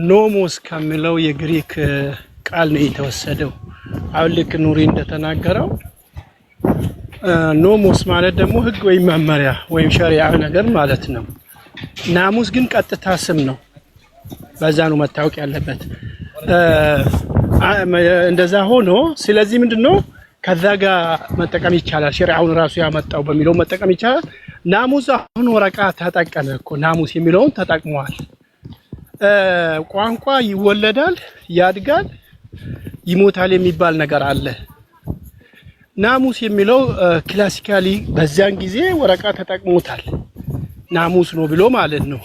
ኖሞስ ከሚለው የግሪክ ቃል ነው የተወሰደው። አሁን ልክ ኑሪ እንደተናገረው ኖሞስ ማለት ደግሞ ህግ ወይም መመሪያ ወይም ሸሪዓ ነገር ማለት ነው። ናሙስ ግን ቀጥታ ስም ነው። በዛ ነው መታወቅ ያለበት። እንደዛ ሆኖ ስለዚህ ምንድነው ከዛ ጋር መጠቀም ይቻላል። ሸሪዓውን ራሱ ያመጣው በሚለው መጠቀም ይቻላል። ናሙስ አሁን ወረቃ ተጠቀመ እኮ ናሙስ የሚለውን ተጠቅመዋል። ቋንቋ ይወለዳል፣ ያድጋል፣ ይሞታል የሚባል ነገር አለ። ናሙስ የሚለው ክላሲካሊ በዛን ጊዜ ወረቃ ተጠቅሞታል። ናሙስ ነው ብሎ ማለት ነው።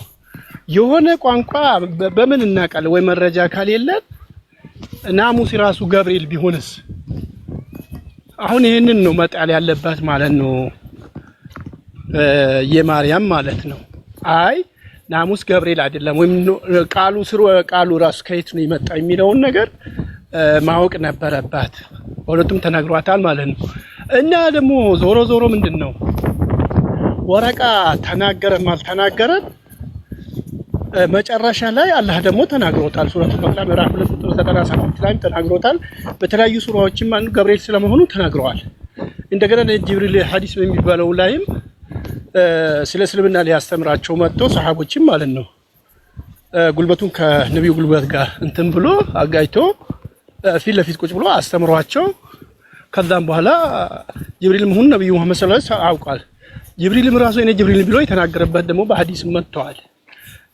የሆነ ቋንቋ በምን እናውቃለን? ወይ መረጃ ከሌለን ናሙስ ራሱ ገብርኤል ቢሆንስ? አሁን ይሄንን ነው መጣል ያለበት ማለት ነው የማርያም ማለት ነው። አይ ናሙስ ገብርኤል አይደለም ወይም ቃሉ ስሩ ቃሉ ራሱ ከየት ነው የመጣው የሚለውን ነገር ማወቅ ነበረባት። ሁለቱም ተናግሯታል ማለት ነው። እና ደግሞ ዞሮ ዞሮ ምንድነው ወረቃ ተናገረም አልተናገረም መጨረሻ ላይ አላህ ደግሞ ተናግሮታል። ሱረቱ በቀራ ምዕራፍ 2 ቁጥር 97 ላይ ተናግሮታል። በተለያዩ ሱራዎችም አንዱ ገብርኤል ስለመሆኑ ተናግረዋል። እንደገና ጅብሪል ሐዲስ በሚባለው ላይም ስለ እስልምና ሊያስተምራቸው መጥቶ ሰሃቦችም ማለት ነው ጉልበቱን ከነብዩ ጉልበት ጋር እንትን ብሎ አጋይቶ ፊት ለፊት ቁጭ ብሎ አስተምሯቸው ከዛም በኋላ ጅብሪል መሆኑ ነብዩ መሐመድ ሰለላሁ ዐለይሂ ወሰለም አውቋል። ጅብሪልም ራሱ እኔ ጅብሪል ብሎ የተናገረበት ደግሞ በሐዲስ መጥቷል።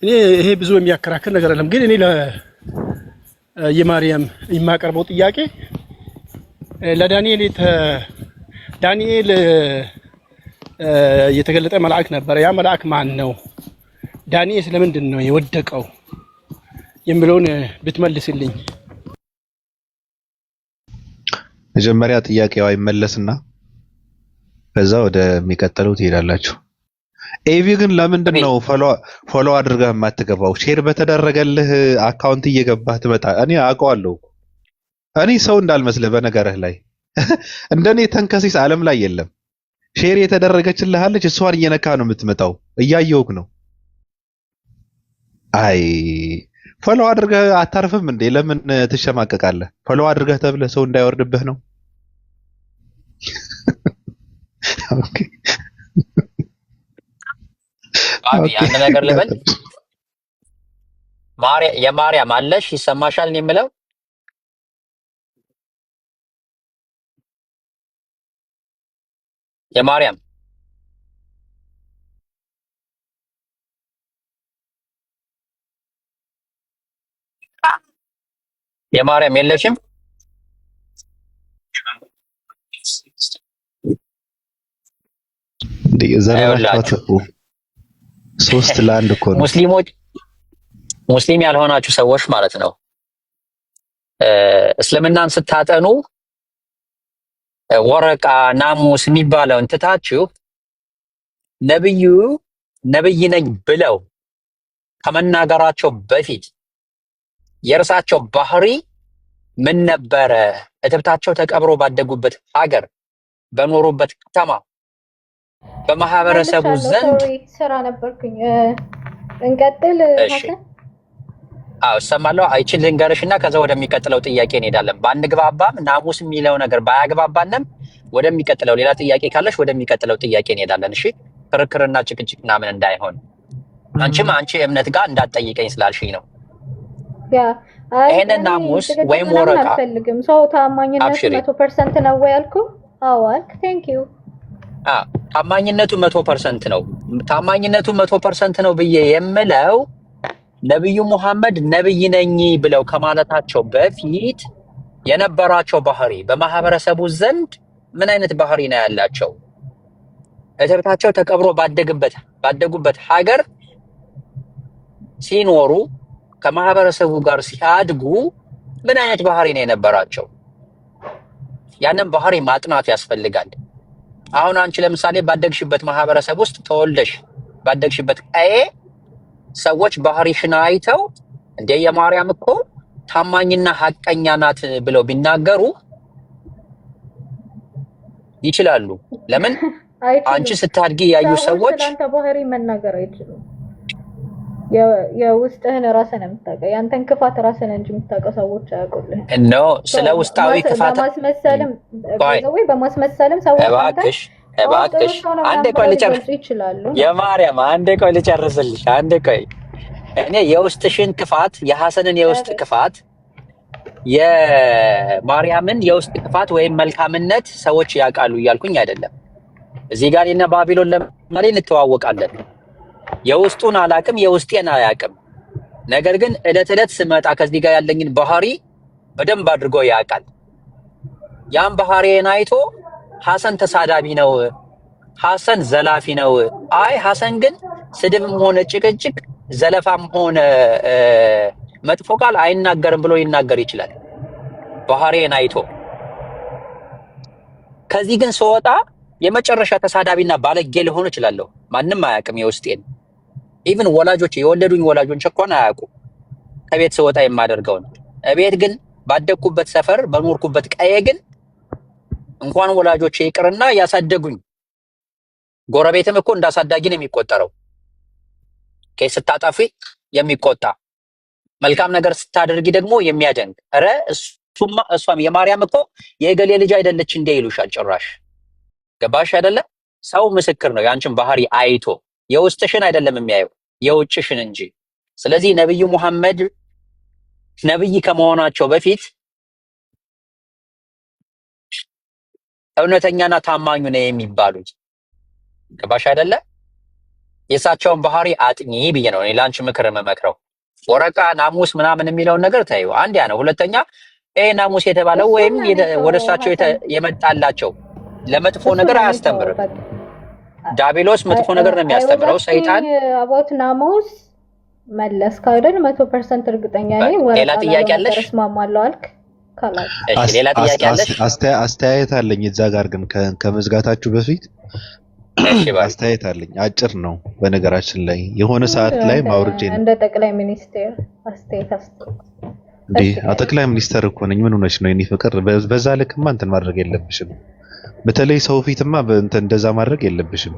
እኔ ይሄ ብዙ የሚያከራክር ነገር አይደለም። ግን እኔ የማርያም የማቀርበው ጥያቄ ለዳንኤል ዳንኤል የተገለጠ መልአክ ነበረ። ያ መልአክ ማን ነው? ዳንኤል ስለምንድን ነው የወደቀው የሚለውን ብትመልስልኝ። መጀመሪያ ጥያቄው አይመለስና ከዛ ወደሚቀጥለው ትሄዳላችሁ። ኤቪ ግን ለምንድን ነው ፎሎ አድርገህ የማትገባው? ሼር በተደረገልህ አካውንት እየገባህ ትመጣ። እኔ አውቀዋለሁ። እኔ ሰው እንዳልመስልህ በነገርህ ላይ እንደኔ ተንከሲስ ዓለም ላይ የለም። ሼር የተደረገችልህ አለች፣ እሷን እየነካ ነው የምትመጣው። እያየሁህ ነው። አይ ፎሎ አድርገህ አታርፍም እንዴ? ለምን ትሸማቀቃለህ? ፎሎ አድርገህ ተብለህ ሰው እንዳይወርድብህ ነው። ኦኬ አንድ ነገር ልበል። የማርያም አለሽ ይሰማሻል ነው የምለው። የማርያም የለሽም? ዘራራችሁ 3-1 እኮ ነው። ሙስሊም ያልሆናችሁ ሰዎች ማለት ነው እስልምናን ስታጠኑ ወረቃ ናሙስ የሚባለውን ትታችሁ ነብይ ነኝ ብለው ከመናገራቸው በፊት የእርሳቸው ባህሪ ምን ነበረ? እትብታቸው ተቀብሮ ባደጉበት ሀገር በኖሩበት ከተማ በማህበረሰቡ ዘንድ ስራ ነበርኩኝ። እንቀጥል። እሰማለሁ። አይችል ልንገርሽና ከዛ ወደሚቀጥለው ጥያቄ እንሄዳለን። ባንግባባም ናሙስ የሚለው ነገር ባያግባባንም ወደሚቀጥለው ሌላ ጥያቄ ካለሽ ወደሚቀጥለው ጥያቄ እንሄዳለን። እሺ፣ ክርክርና ጭቅጭቅ ምናምን እንዳይሆን አንቺ እምነት ጋር እንዳትጠይቀኝ ስላልሽኝ ነው። ይሄንን ናሙስ ወይም ወረቃ አልፈልግም። ሰው ታማኝነቱ 100% ነው ወይ አልኩ? አዎ አልክ። ቴንክ ዩ። ታማኝነቱ 100% ነው። ታማኝነቱ 100% ነው ብዬ የምለው ነብዩ ሙሐመድ ነብይ ነኝ ብለው ከማለታቸው በፊት የነበራቸው ባህሪ በማህበረሰቡ ዘንድ ምን አይነት ባህሪ ነው ያላቸው? እትብታቸው ተቀብሮ ባደጉበት ሀገር ሲኖሩ ከማህበረሰቡ ጋር ሲያድጉ ምን አይነት ባህሪ ነው የነበራቸው? ያንን ባህሪ ማጥናት ያስፈልጋል። አሁን አንቺ ለምሳሌ ባደግሽበት ማህበረሰብ ውስጥ ተወልደሽ ባደግሽበት ቀዬ ሰዎች ባህሪሽን አይተው እንደ የማርያም እኮ ታማኝና ሐቀኛ ናት ብለው ቢናገሩ ይችላሉ። ለምን? አንቺ ስታድጊ ያዩ ሰዎች አንተ ባህሪ መናገር አይችሉም። የውስጥህን ራስህን የምታውቀው ያንተን ክፋት ራስህን እንጂ የምታውቀው ሰዎች አያውቁልህ። ስለ ውስጣዊ ክፋት በማስመሰልም ሰዎች እባክሽ አንዴ ቆይ ልጨርስ ይችላሉ። የማርያም አንዴ ቆይ ልጨርስልሽ። አንዴ ቆይ እኔ የውስጥሽን ክፋት የሐሰንን የውስጥ ክፋት የማርያምን የውስጥ ክፋት ወይም መልካምነት ሰዎች ያውቃሉ እያልኩኝ አይደለም። እዚህ ጋር እነ ባቢሎን ለማለት እንተዋወቃለን። የውስጡን አላቅም የውስጤን አያቅም። ነገር ግን እለት ስመጣ ከዚህ ጋር ያለኝን ባህሪ በደንብ አድርጎ ያውቃል። ያን ባህሪዬን አይቶ ሐሰን ተሳዳቢ ነው፣ ሐሰን ዘላፊ ነው፣ አይ ሐሰን ግን ስድብም ሆነ ጭቅጭቅ ዘለፋም ሆነ መጥፎ ቃል አይናገርም ብሎ ይናገር ይችላል ባህሪዬን አይቶ። ከዚህ ግን ስወጣ የመጨረሻ ተሳዳቢና ባለጌ ልሆን እችላለሁ። ማንም አያውቅም የውስጤን። ኢቭን ወላጆች የወለዱኝ ወላጆች እንኳን አያውቁም ከቤት ስወጣ የማደርገው ነው። እቤት ግን ባደግኩበት ሰፈር በኖርኩበት ቀዬ ግን እንኳን ወላጆች ይቅርና ያሳደጉኝ ጎረቤትም እኮ እንዳሳዳጊ ነው የሚቆጠረው። ስታጠፊ የሚቆጣ መልካም ነገር ስታደርጊ ደግሞ የሚያደንቅ ኧረ እሷም የማርያም እኮ የገሌ ልጅ አይደለች እንዴ ይሉሻል ጭራሽ። ገባሽ አይደለ? ሰው ምስክር ነው ያንቺን ባህሪ አይቶ የውስጥሽን አይደለም የሚያየው የውጭሽን እንጂ። ስለዚህ ነብዩ ሙሐመድ ነብይ ከመሆናቸው በፊት እውነተኛና ታማኙ ነው የሚባሉት። ገባሽ አይደለ? የእሳቸውን ባህሪ አጥኚ ብዬ ነው እኔ ላንቺ ምክር የምመክረው። ወረቃ ናሙስ ምናምን የሚለውን ነገር ታዩ። አንድ ያ ነው። ሁለተኛ ይሄ ናሙስ የተባለው ወይም ወደ እሳቸው የመጣላቸው ለመጥፎ ነገር አያስተምርም። ዳቢሎስ መጥፎ ነገር ነው የሚያስተምረው። ሰይጣን አባውት ናሙስ መለስ ካይደል 100% እርግጠኛ ነኝ። ሌላ ጥያቄ አለሽ? ተስማማለሁ አልክ ካላል እሺ፣ ሌላ ጥያቄ አለሽ? አስተያየት አለኝ እዛ ጋር ግን ከመዝጋታችሁ በፊት እሺ፣ አስተያየት አለኝ። አጭር ነው በነገራችን ላይ የሆነ ሰዓት ላይ ማውርጄ ነው እንደ ጠቅላይ ሚኒስቴር አስተያየት እንዴ ጠቅላይ ሚኒስተር እኮ ነኝ። ምን ሆነሽ ነው የኔ ፍቅር? በዛ ልክማ እንትን ማድረግ የለብሽም። በተለይ ሰው ፊትማ እንትን እንደዛ ማድረግ የለብሽም።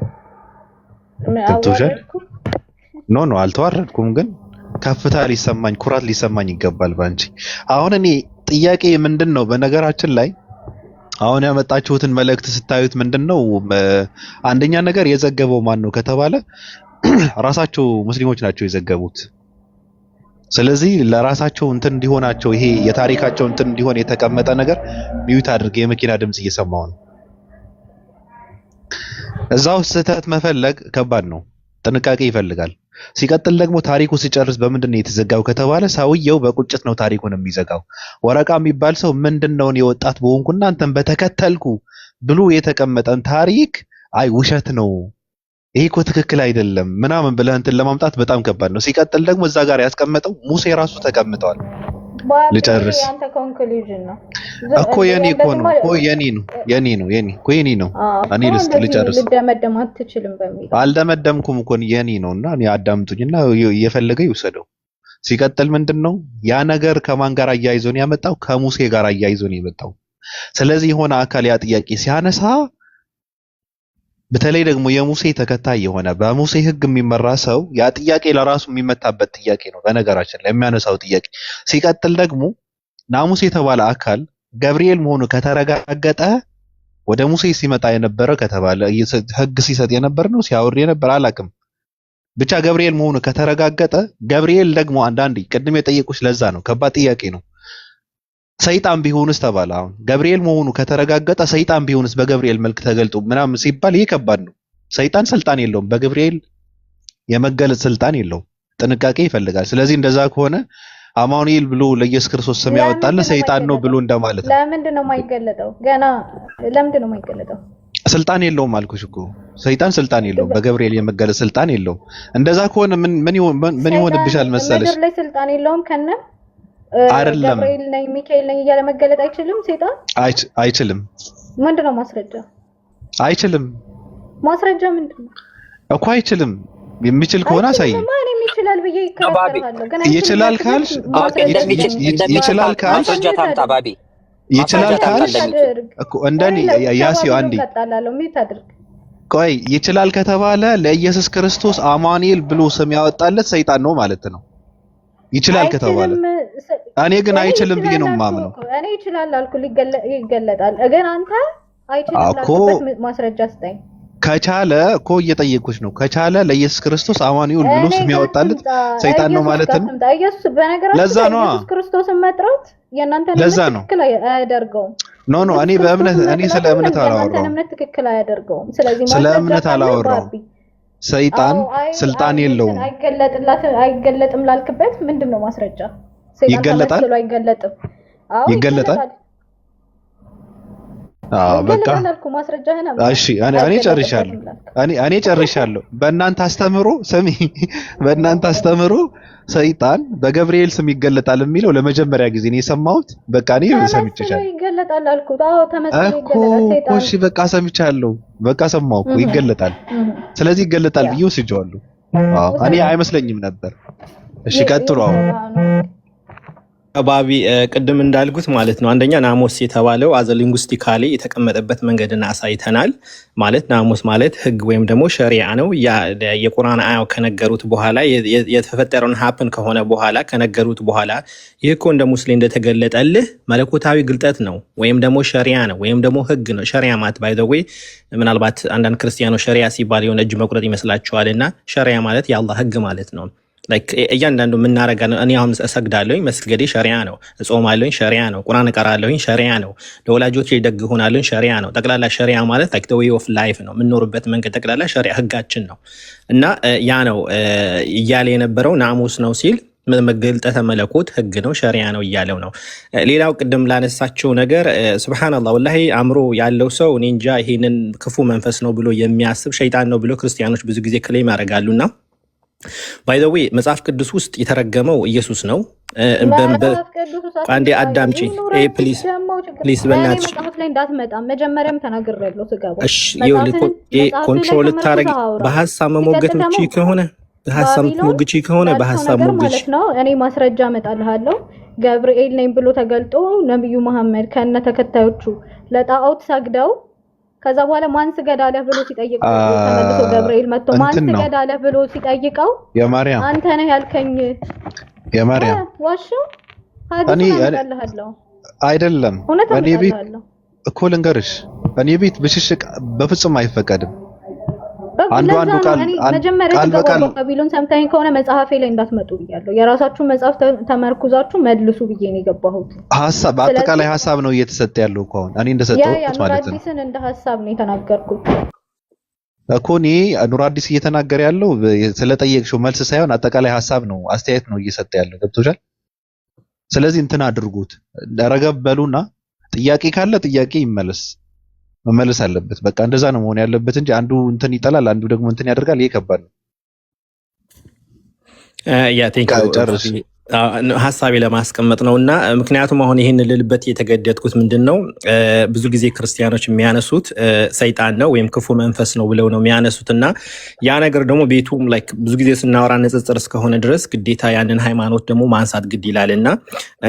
ኖ አልተዋረድኩም፣ ግን ከፍታ ሊሰማኝ ኩራት ሊሰማኝ ይገባል ባንቺ። አሁን እኔ ጥያቄ ምንድነው በነገራችን ላይ አሁን ያመጣችሁትን መልእክት ስታዩት ምንድነው አንደኛ ነገር የዘገበው ማን ነው ከተባለ ራሳቸው ሙስሊሞች ናቸው የዘገቡት። ስለዚህ ለራሳቸው እንትን እንዲሆናቸው ይሄ የታሪካቸው እንትን እንዲሆን የተቀመጠ ነገር ሚዩት አድርጌ የመኪና ድምጽ እየሰማው ነው። እዛው ስህተት መፈለግ ከባድ ነው፣ ጥንቃቄ ይፈልጋል። ሲቀጥል ደግሞ ታሪኩ ሲጨርስ በምንድነው የተዘጋው ከተባለ ሰውየው በቁጭት ነው ታሪኩን የሚዘጋው። ወረቃ የሚባል ሰው ምንድነው የወጣት በሆንኩና አንተን በተከተልኩ ብሎ የተቀመጠን ታሪክ አይ ውሸት ነው ይሄ እኮ ትክክል አይደለም ምናምን ብለህ እንትን ለማምጣት በጣም ከባድ ነው። ሲቀጥል ደግሞ እዛ ጋር ያስቀመጠው ሙሴ ራሱ ተቀምጠዋል። ልጨርስ ያንተ ኮንክሉዥን ነው እኮ የኔ እኮ ነው እኮ የኔ ነው እኔ ልጨርስ። ልደመደም አትችልም በሚል አልደመደምኩም እኮ የኔ ነውና እኔ አዳምጡኝና እየፈለገ ይውሰደው። ሲቀጥል ምንድነው ያ ነገር ከማን ጋር አያይዞ ነው ያመጣው? ከሙሴ ጋር አያይዞ ነው የመጣው። ስለዚህ የሆነ አካል ያ ጥያቄ ሲያነሳ በተለይ ደግሞ የሙሴ ተከታይ የሆነ በሙሴ ሕግ የሚመራ ሰው ያ ጥያቄ ለራሱ የሚመታበት ጥያቄ ነው በነገራችን ላይ የሚያነሳው ጥያቄ። ሲቀጥል ደግሞ ናሙስ የተባለ አካል ገብርኤል መሆኑ ከተረጋገጠ ወደ ሙሴ ሲመጣ የነበረ ከተባለ ሕግ ሲሰጥ የነበረ ነው ሲያወር የነበረ አላቅም፣ ብቻ ገብርኤል መሆኑ ከተረጋገጠ ገብርኤል ደግሞ አንዳንዴ ቅድም የጠየቁሽ ለዛ ነው ከባድ ጥያቄ ነው። ሰይጣን ቢሆንስ ተባለ። አሁን ገብርኤል መሆኑ ከተረጋገጠ ሰይጣን ቢሆንስ በገብርኤል መልክ ተገልጦ ምናምን ሲባል ይሄ ከባድ ነው። ሰይጣን ስልጣን የለውም፣ በገብርኤል የመገለጽ ስልጣን የለውም፣ ጥንቃቄ ይፈልጋል። ስለዚህ እንደዛ ከሆነ አማኑኤል ብሎ ለኢየሱስ ክርስቶስ ስም ያወጣለ ሰይጣን ነው ብሎ እንደማለት ነው። ለምንድን ነው የማይገለጠው? ገና ለምንድን ነው የማይገለጠው? ስልጣን የለውም አልኩሽ እኮ ሰይጣን ስልጣን የለውም፣ በገብርኤል የመገለጽ ስልጣን የለውም። እንደዛ ከሆነ ምን ይሆንብሻል መሰለሽ? ምድር ላይ ስልጣን የለውም ከነ አይደለም ገብርኤል ነኝ ሚካኤል ነኝ እያለ መገለጥ አይችልም ሰይጣን? አይችልም። ምንድነው ማስረጃ? አይችልም። ማስረጃ ምንድነው እኮ? አይችልም። የሚችል ከሆነ አሳይ። ማንም ይችላል ብዬ ይከራከራለሁ። ግን ይችላል ካልሽ ይችላል ካልሽ ማስረጃ ታምጣ ባቢ። ይችላል ካልሽ እኮ እንደኔ ያሲው አንዴ ቆይ ይችላል ከተባለ ለኢየሱስ ክርስቶስ አማኑኤል ብሎ ስም ያወጣለት ሰይጣን ነው ማለት ነው። ይችላል ከተባለ እኔ ግን አይችልም ብዬ ነው የማምነው። እኔ ይችላል አልኩ ይገለጣል። ግን አንተ አይችልም ላልክበት ማስረጃ ስጠኝ። ከቻለ እኮ እየጠየኩሽ ነው። ከቻለ ለኢየሱስ ክርስቶስ አማኑኤል ብሎ ስም ያወጣለት ሰይጣን ነው ማለት ነው። ኢየሱስ በነገራችን ላይ ኢየሱስ ክርስቶስን መጥራት የእናንተን ትክክል አያደርገውም። ኖ እኔ በእምነት እኔ ስለ እምነት አላወራሁም። የእናንተን እምነት ትክክል አያደርገውም። ስለዚህ ስለ እምነት አላወራሁም። ሰይጣን ስልጣን የለውም። አይገለጥም ላልክበት ምንድነው ማስረጃ? ይገለጣል። አይገለጥም። ይገለጣል። በቃ እሺ፣ እኔ ጨርሻለሁ። በእናንተ አስተምሮ ሰይጣን በገብርኤል ስም ይገለጣል የሚለው ለመጀመሪያ ጊዜ ነው የሰማሁት። በቃ እኔ ሰምቻለሁ። ይገለጣል አልኩት። አዎ ተመስገን ይገለጣል ሰይጣን። እሺ በቃ ሰምቻለሁ። በቃ ሰማሁ እኮ ይገለጣል። ስለዚህ ይገለጣል ብዬ ወስጄዋለሁ። አዎ እኔ አይመስለኝም ነበር። እሺ ቀጥሉ። ባቢ ቅድም እንዳልኩት ማለት ነው። አንደኛ ናሙስ የተባለው አዘ ሊንጉስቲካሊ የተቀመጠበት መንገድን አሳይተናል። ማለት ናሙስ ማለት ህግ ወይም ደግሞ ሸሪዓ ነው። የቁርአን አያው ከነገሩት በኋላ የተፈጠረውን ሀፕን ከሆነ በኋላ ከነገሩት በኋላ ይህ እኮ እንደ ሙስሊም እንደተገለጠልህ መለኮታዊ ግልጠት ነው ወይም ደግሞ ሸሪዓ ነው ወይም ደግሞ ህግ ነው። ሸሪዓ ማለት ባይ ዘ ዌይ ምናልባት አንዳንድ ክርስቲያኖች ሸሪዓ ሲባል የሆነ እጅ መቁረጥ ይመስላቸዋል እና ሸሪዓ ማለት የአላህ ህግ ማለት ነው። እያንዳንዱ የምናረጋ ነው። እኔ አሁን እሰግዳለሁኝ፣ መስገዴ ሸሪዓ ነው። እጾማለሁኝ፣ ሸሪዓ ነው። ቁርአን እቀራለሁኝ፣ ሸሪዓ ነው። ለወላጆች ደግ እሆናለሁኝ፣ ሸሪዓ ነው። ጠቅላላ ሸሪዓ ማለት ላይክ ዘ ዌይ ኦፍ ላይፍ ነው። የምንኖርበት መንገድ ጠቅላላ ሸሪዓ ህጋችን ነው እና ያ ነው እያለ የነበረው ናሙስ ነው ሲል መገልጠተ መለኮት ህግ ነው፣ ሸሪያ ነው እያለው ነው። ሌላው ቅድም ላነሳቸው ነገር ሱብሃንአላህ ወላሂ አእምሮ ያለው ሰው እኔ እንጃ ይሄንን ክፉ መንፈስ ነው ብሎ የሚያስብ ሸይጣን ነው ብሎ ክርስቲያኖች ብዙ ጊዜ ክሌም ያደርጋሉና ባይ ዘ ዌይ መጽሐፍ ቅዱስ ውስጥ የተረገመው ኢየሱስ ነው። አንዴ አዳምጪ ፕሊዝ ፕሊዝ፣ በእናትሽ መጽሐፍ ላይ እንዳትመጣ መጀመሪያም ተናግሬያለሁ። ስገባ እሺ ኮንትሮል ታረጊ። በሐሳብ መሞገት ምቺ ከሆነ በሐሳብ ሞግቺ ከሆነ በሐሳብ ሞግቺ ማለት ነው። እኔ ማስረጃ እመጣልሃለሁ። ገብርኤል ነኝ ብሎ ተገልጦ ነብዩ መሐመድ ከነ ተከታዮቹ ለጣዖት ሰግደው ከዛ በኋላ ማን ስገድ አለህ ብሎ ሲጠይቀው ተመልሶ ገብርኤል መጥቶ ማን ስገድ አለህ ብሎ ሲጠይቀው የማርያም አንተ ነህ ያልከኝ የማርያም ዋሹ ሀዲስ አመጣልሃለሁ። አይደለም እኔ ቤት እኮ ልንገርሽ፣ እኔ ቤት ብሽሽቅ በፍጹም አይፈቀድም። አንዱ ቃል መጀመሪያ ተቀበሉ ቢሉን ሰምታኝ ከሆነ መጽሐፌ ላይ እንዳትመጡ ብያለሁ። የራሳችሁ መጽሐፍ ተመርኩዛችሁ መልሱ ብዬ ነው የገባሁት። ሐሳብ በአጠቃላይ ሐሳብ ነው እየተሰጠ ያለው እኮ አሁን እኔ እንደሰጠሁት ማለት ነው። ኑራዲስን እንደ ሐሳብ ነው የተናገርኩት እኮ እኔ ኑራዲስ እየተናገረ ያለው ስለጠየቅሽው መልስ ሳይሆን አጠቃላይ ሐሳብ ነው፣ አስተያየት ነው እየሰጠ ያለው። ገብቶሻል? ስለዚህ እንትን አድርጉት፣ ረገበሉና ጥያቄ ካለ ጥያቄ መመለስ አለበት። በቃ እንደዛ ነው መሆን ያለበት እንጂ አንዱ እንትን ይጠላል አንዱ ደግሞ እንትን ያደርጋል። ይሄ ከባድ ነው። ያ ቴንክ ሀሳቤ ለማስቀመጥ ነውና ምክንያቱም አሁን ይሄን ልልበት የተገደድኩት ምንድነው ብዙ ጊዜ ክርስቲያኖች የሚያነሱት ሰይጣን ነው ወይም ክፉ መንፈስ ነው ብለው ነው የሚያነሱትና ያ ነገር ደግሞ ቤቱም ላይክ ብዙ ጊዜ ስናወራ ንጽጽር እስከሆነ ድረስ ግዴታ ያንን ሃይማኖት ደግሞ ማንሳት ግድ ይላልና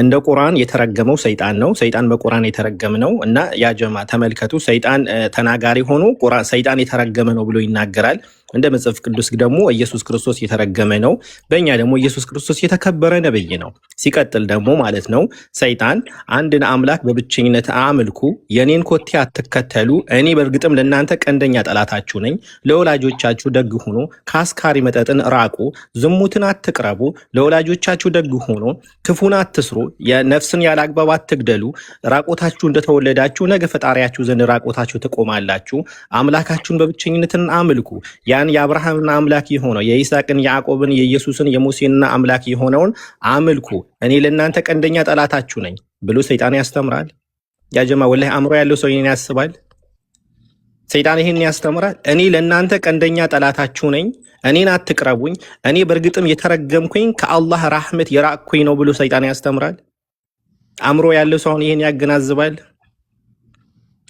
እንደ ቁርአን የተረገመው ሰይጣን ነው። ሰይጣን በቁርአን የተረገመ ነው እና ያ ጀማ ተመልከቱ፣ ሰይጣን ተናጋሪ ሆኖ ቁርአን ሰይጣን የተረገመ ነው ብሎ ይናገራል። እንደ መጽሐፍ ቅዱስ ደግሞ ኢየሱስ ክርስቶስ የተረገመ ነው። በእኛ ደግሞ ኢየሱስ ክርስቶስ የተከበረ ነብይ ነው። ሲቀጥል ደግሞ ማለት ነው ሰይጣን አንድን አምላክ በብቸኝነት አምልኩ፣ የኔን ኮቴ አትከተሉ፣ እኔ በእርግጥም ለእናንተ ቀንደኛ ጠላታችሁ ነኝ፣ ለወላጆቻችሁ ደግ ሁኑ፣ ከአስካሪ መጠጥን ራቁ፣ ዝሙትን አትቅረቡ፣ ለወላጆቻችሁ ደግ ሁኑ፣ ክፉን አትስሩ፣ የነፍስን ያለ አግባብ አትግደሉ፣ ራቆታችሁ እንደተወለዳችሁ ነገ ፈጣሪያችሁ ዘንድ ራቆታችሁ ትቆማላችሁ፣ አምላካችሁን በብቸኝነትን አምልኩ፣ ያን የአብርሃምና አምላክ የሆነው የይስሐቅን የያዕቆብን የኢየሱስን የሙሴንና አምላክ የሆነውን አምልኩ፣ እኔ ለእናንተ ቀንደኛ ጠላታችሁ ነኝ ብሎ ሰይጣን ያስተምራል። ያጀማ ወላሂ አእምሮ ያለው ሰው ይሄን ያስባል? ሰይጣን ይሄን ያስተምራል? እኔ ለእናንተ ቀንደኛ ጠላታችሁ ነኝ፣ እኔን አትቅረቡኝ፣ እኔ በእርግጥም የተረገምኩኝ ከአላህ ራህመት የራቅኩኝ ነው ብሎ ሰይጣን ያስተምራል? አእምሮ ያለው ሰው ይሄን ያገናዝባል?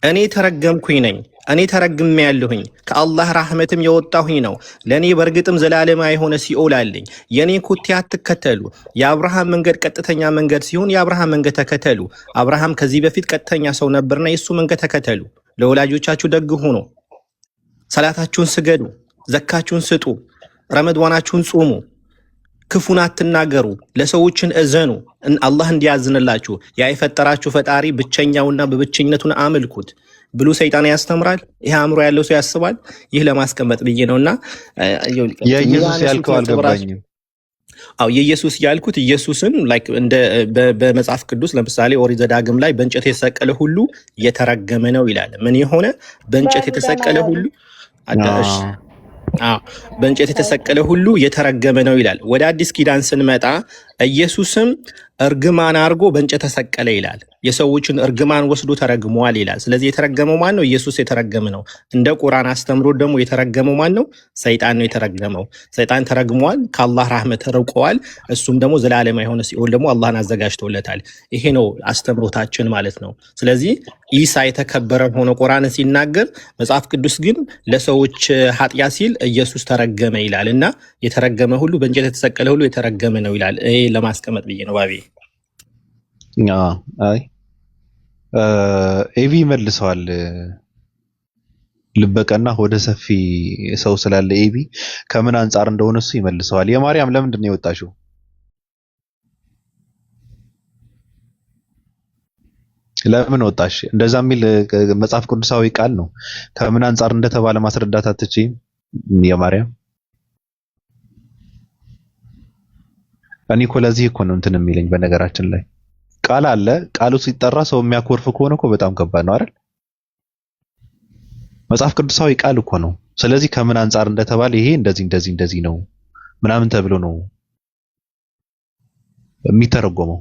እኔ ተረገምኩኝ ነኝ፣ እኔ ተረግሜ ያለሁኝ ከአላህ ራህመትም የወጣሁኝ ነው፣ ለኔ በእርግጥም ዘላለማዊ የሆነ ሲኦል አለኝ፣ የኔ ኮቴ አትከተሉ፣ የአብርሃም መንገድ ቀጥተኛ መንገድ ሲሆን የአብርሃም መንገድ ተከተሉ፣ አብርሃም ከዚህ በፊት ቀጥተኛ ሰው ነበርና የሱ መንገድ ተከተሉ፣ ለወላጆቻችሁ ደግ ሁኑ፣ ሰላታችሁን ስገዱ፣ ዘካችሁን ስጡ፣ ረመድዋናችሁን ጹሙ፣ ክፉን አትናገሩ፣ ለሰዎችን እዘኑ፣ አላህ እንዲያዝንላችሁ፣ ያ የፈጠራችሁ ፈጣሪ ብቸኛውና በብቸኝነቱን አምልኩት ብሎ ሰይጣን ያስተምራል። ይሄ አእምሮ ያለው ሰው ያስባል? ይህ ለማስቀመጥ ብዬ ነውና የኢየሱስ ያልከው አልገባኝም። አው የኢየሱስ ያልኩት ኢየሱስን ላይክ እንደ በመጽሐፍ ቅዱስ ለምሳሌ ኦሪት ዘዳግም ላይ በእንጨት የተሰቀለ ሁሉ የተረገመ ነው ይላል። ምን የሆነ በእንጨት የተሰቀለ ሁሉ አዳሽ በእንጨት የተሰቀለ ሁሉ የተረገመ ነው ይላል። ወደ አዲስ ኪዳን ስንመጣ ኢየሱስም እርግማን አድርጎ በእንጨት ተሰቀለ ይላል። የሰዎችን እርግማን ወስዶ ተረግሟል ይላል። ስለዚህ የተረገመው ማን ነው? ኢየሱስ የተረገመ ነው። እንደ ቁርአን አስተምሮ ደግሞ የተረገመው ማን ነው? ሰይጣን ነው የተረገመው። ሰይጣን ተረግሟል፣ ከአላህ ራህመት ርቆዋል። እሱም ደግሞ ዘላለማዊ የሆነ ሲኦል ደግሞ አላህን አዘጋጅቶለታል። ይሄ ነው አስተምሮታችን ማለት ነው። ስለዚህ ኢሳ የተከበረ ሆኖ ቁርአንን ሲናገር፣ መጽሐፍ ቅዱስ ግን ለሰዎች ኃጢአት ሲል ኢየሱስ ተረገመ ይላል እና የተረገመ ሁሉ በእንጨት የተሰቀለ ሁሉ የተረገመ ነው ይላል። ይሄ ለማስቀመጥ ብዬ ነው ባቢ። አይ ኤቪ መልሰዋል። ልበቀና ወደ ሰፊ ሰው ስላለ ኤቪ ከምን አንጻር እንደሆነ እሱ ይመልሰዋል። የማርያም ለምንድን ነው የወጣሽው? ለምን ወጣሽ? እንደዛ የሚል መጽሐፍ ቅዱሳዊ ቃል ነው። ከምን አንጻር እንደተባለ ማስረዳት አትችይም? የማርያም እኔ እኮ ለዚህ እኮ ነው እንትን የሚለኝ። በነገራችን ላይ ቃል አለ። ቃሉ ሲጠራ ሰው የሚያኮርፍ ከሆነ እኮ በጣም ከባድ ነው አይደል? መጽሐፍ ቅዱሳዊ ቃል እኮ ነው። ስለዚህ ከምን አንጻር እንደተባለ ይሄ እንደዚህ ነው ምናምን ተብሎ ነው የሚተረጎመው።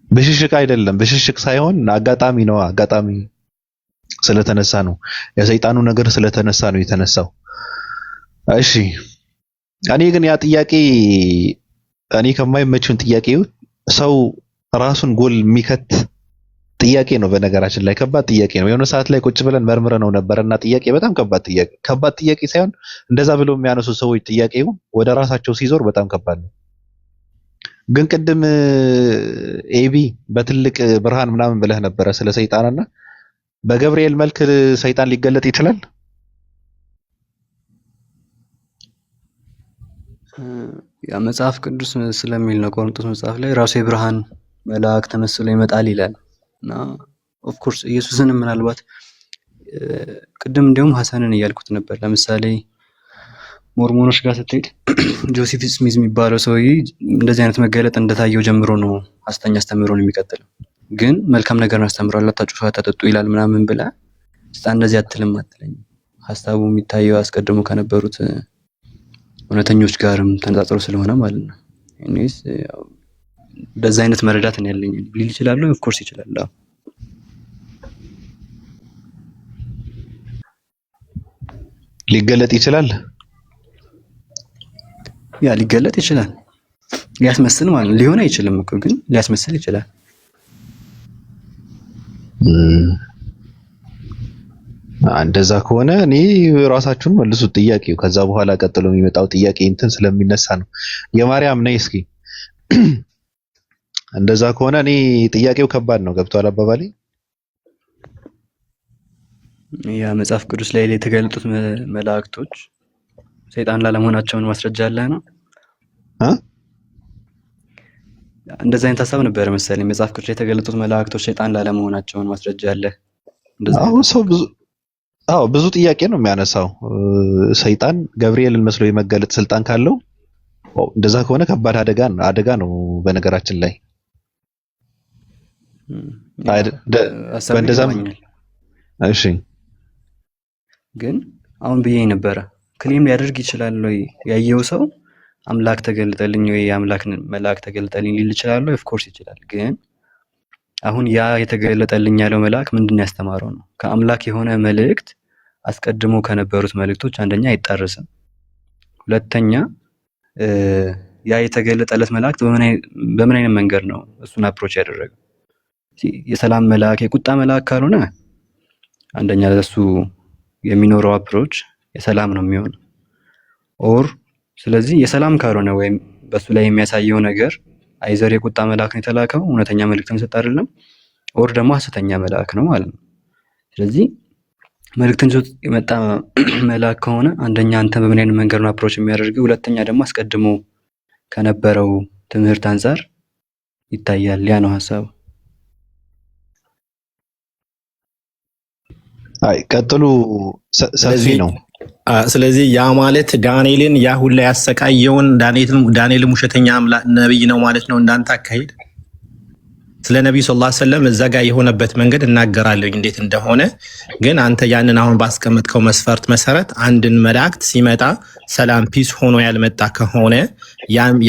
ብሽሽቅ አይደለም፣ ብሽሽቅ ሳይሆን አጋጣሚ ነው። አጋጣሚ ስለተነሳ ነው፣ የሰይጣኑ ነገር ስለተነሳ ነው የተነሳው። እሺ እኔ ግን ያ ጥያቄ እኔ ከማይመቹን ጥያቄው ሰው ራሱን ጎል የሚከት ጥያቄ ነው። በነገራችን ላይ ከባድ ጥያቄ ነው። የሆነ ሰዓት ላይ ቁጭ ብለን መርምረ ነው ነበርና ጥያቄ በጣም ከባድ ጥያቄ ሳይሆን እንደዛ ብለው የሚያነሱ ሰዎች ጥያቄው ወደ ራሳቸው ሲዞር በጣም ከባድ ነው። ግን ቅድም ኤቢ በትልቅ ብርሃን ምናምን ብለህ ነበረ ስለ ሰይጣንና በገብርኤል መልክ ሰይጣን ሊገለጥ ይችላል። ያ መጽሐፍ ቅዱስ ስለሚል ነው። ቆሮንቶስ መጽሐፍ ላይ ራሱ የብርሃን መልአክ ተመስሎ ይመጣል ይላል እና ኦፍ ኮርስ ኢየሱስንም ምናልባት ቅድም እንዲሁም ሐሰንን እያልኩት ነበር። ለምሳሌ ሞርሞኖች ጋር ስትሄድ ጆሴፍ ስሚዝ የሚባለው ሰውዬ እንደዚህ አይነት መገለጥ እንደታየው ጀምሮ ነው ሐሰተኛ አስተምሮ ነው የሚቀጥለው። ግን መልካም ነገር አስተምሯል፣ አታጭሱ፣ አታጠጡ ይላል ምናምን ብላ እንደዚህ አትልም አትለኝ። ሐሳቡ የሚታየው አስቀድሞ ከነበሩት እውነተኞች ጋርም ተነጻጽሮ ስለሆነ ማለት ነው። እኔስ በዛ አይነት መረዳት ነው ያለኝ። ሊል ይችላል፣ ኦፍ ኮርስ ይችላል። ሊገለጥ ይችላል። ያ ሊገለጥ ይችላል። ሊያስመስል ማለት ነው። ሊሆን አይችልም እኮ ግን ሊያስመስል ይችላል። እንደዛ ከሆነ እኔ ራሳችሁን መልሱት ጥያቄው። ከዛ በኋላ ቀጥሎ የሚመጣው ጥያቄ እንትን ስለሚነሳ ነው። የማርያም ነይ እስኪ። እንደዛ ከሆነ እኔ ጥያቄው ከባድ ነው። ገብቷል አባባሌ? ያ መጽሐፍ ቅዱስ ላይ የተገለጡት መላእክቶች ሰይጣን ላለመሆናቸውን ማስረጃ አለ ነው። እንደዛ አይነት ሐሳብ ነበር መሰለኝ። መጽሐፍ ቅዱስ ላይ የተገለጡት መላእክቶች ሰይጣን ላለመሆናቸውን ማስረጃ አለ። ብዙ ጥያቄ ነው የሚያነሳው። ሰይጣን ገብርኤልን መስሎ የመገለጥ ስልጣን ካለው እንደዛ ከሆነ ከባድ አደጋ ነው በነገራችን ላይ። እሺ ግን አሁን ብዬ ነበረ ክሌም ሊያደርግ ይችላል ወይ ያየው ሰው አምላክ ተገልጠልኝ ወይ አምላክ መልአክ ተገልጠልኝ ሊል ይችላል ወይ? ኦፍ ኮርስ ይችላል። ግን አሁን ያ የተገለጠልኝ ያለው መልአክ ምንድን ያስተማረው ነው? ከአምላክ የሆነ መልእክት አስቀድሞ ከነበሩት መልእክቶች አንደኛ አይጣረስም፣ ሁለተኛ ያ የተገለጠለት መልአክ በምን አይነት መንገድ ነው እሱን አፕሮች ያደረገው? የሰላም መልአክ የቁጣ መልአክ ካልሆነ አንደኛ ለሱ የሚኖረው አፕሮች የሰላም ነው የሚሆነው። ኦር ስለዚህ የሰላም ካልሆነ ወይም በሱ ላይ የሚያሳየው ነገር አይዘር የቁጣ መልአክ ነው የተላከው እውነተኛ መልእክትን ሰጥ አይደለም፣ ኦር ደግሞ ሐሰተኛ መልአክ ነው ማለት ነው። ስለዚህ መልእክትን ሰጥ የመጣ መልአክ ከሆነ አንደኛ አንተ በምን አይነት መንገድ ነው አፕሮች የሚያደርገው፣ ሁለተኛ ደግሞ አስቀድሞ ከነበረው ትምህርት አንፃር ይታያል። ያ ነው ሐሳቡ። አይ ቀጥሉ፣ ሰፊ ነው። ስለዚህ ያ ማለት ዳንኤልን ያ ሁላ ያሰቃየውን ዳንኤልም ውሸተኛ ነብይ ነው ማለት ነው እንዳንተ አካሄድ። ስለ ነብዩ ሰለላሁ ዐለይሂ ወሰለም እዛ ጋር የሆነበት መንገድ እናገራለሁ እንዴት እንደሆነ። ግን አንተ ያንን አሁን ባስቀመጥከው መስፈርት መሰረት አንድን መላእክት ሲመጣ ሰላም ፒስ ሆኖ ያልመጣ ከሆነ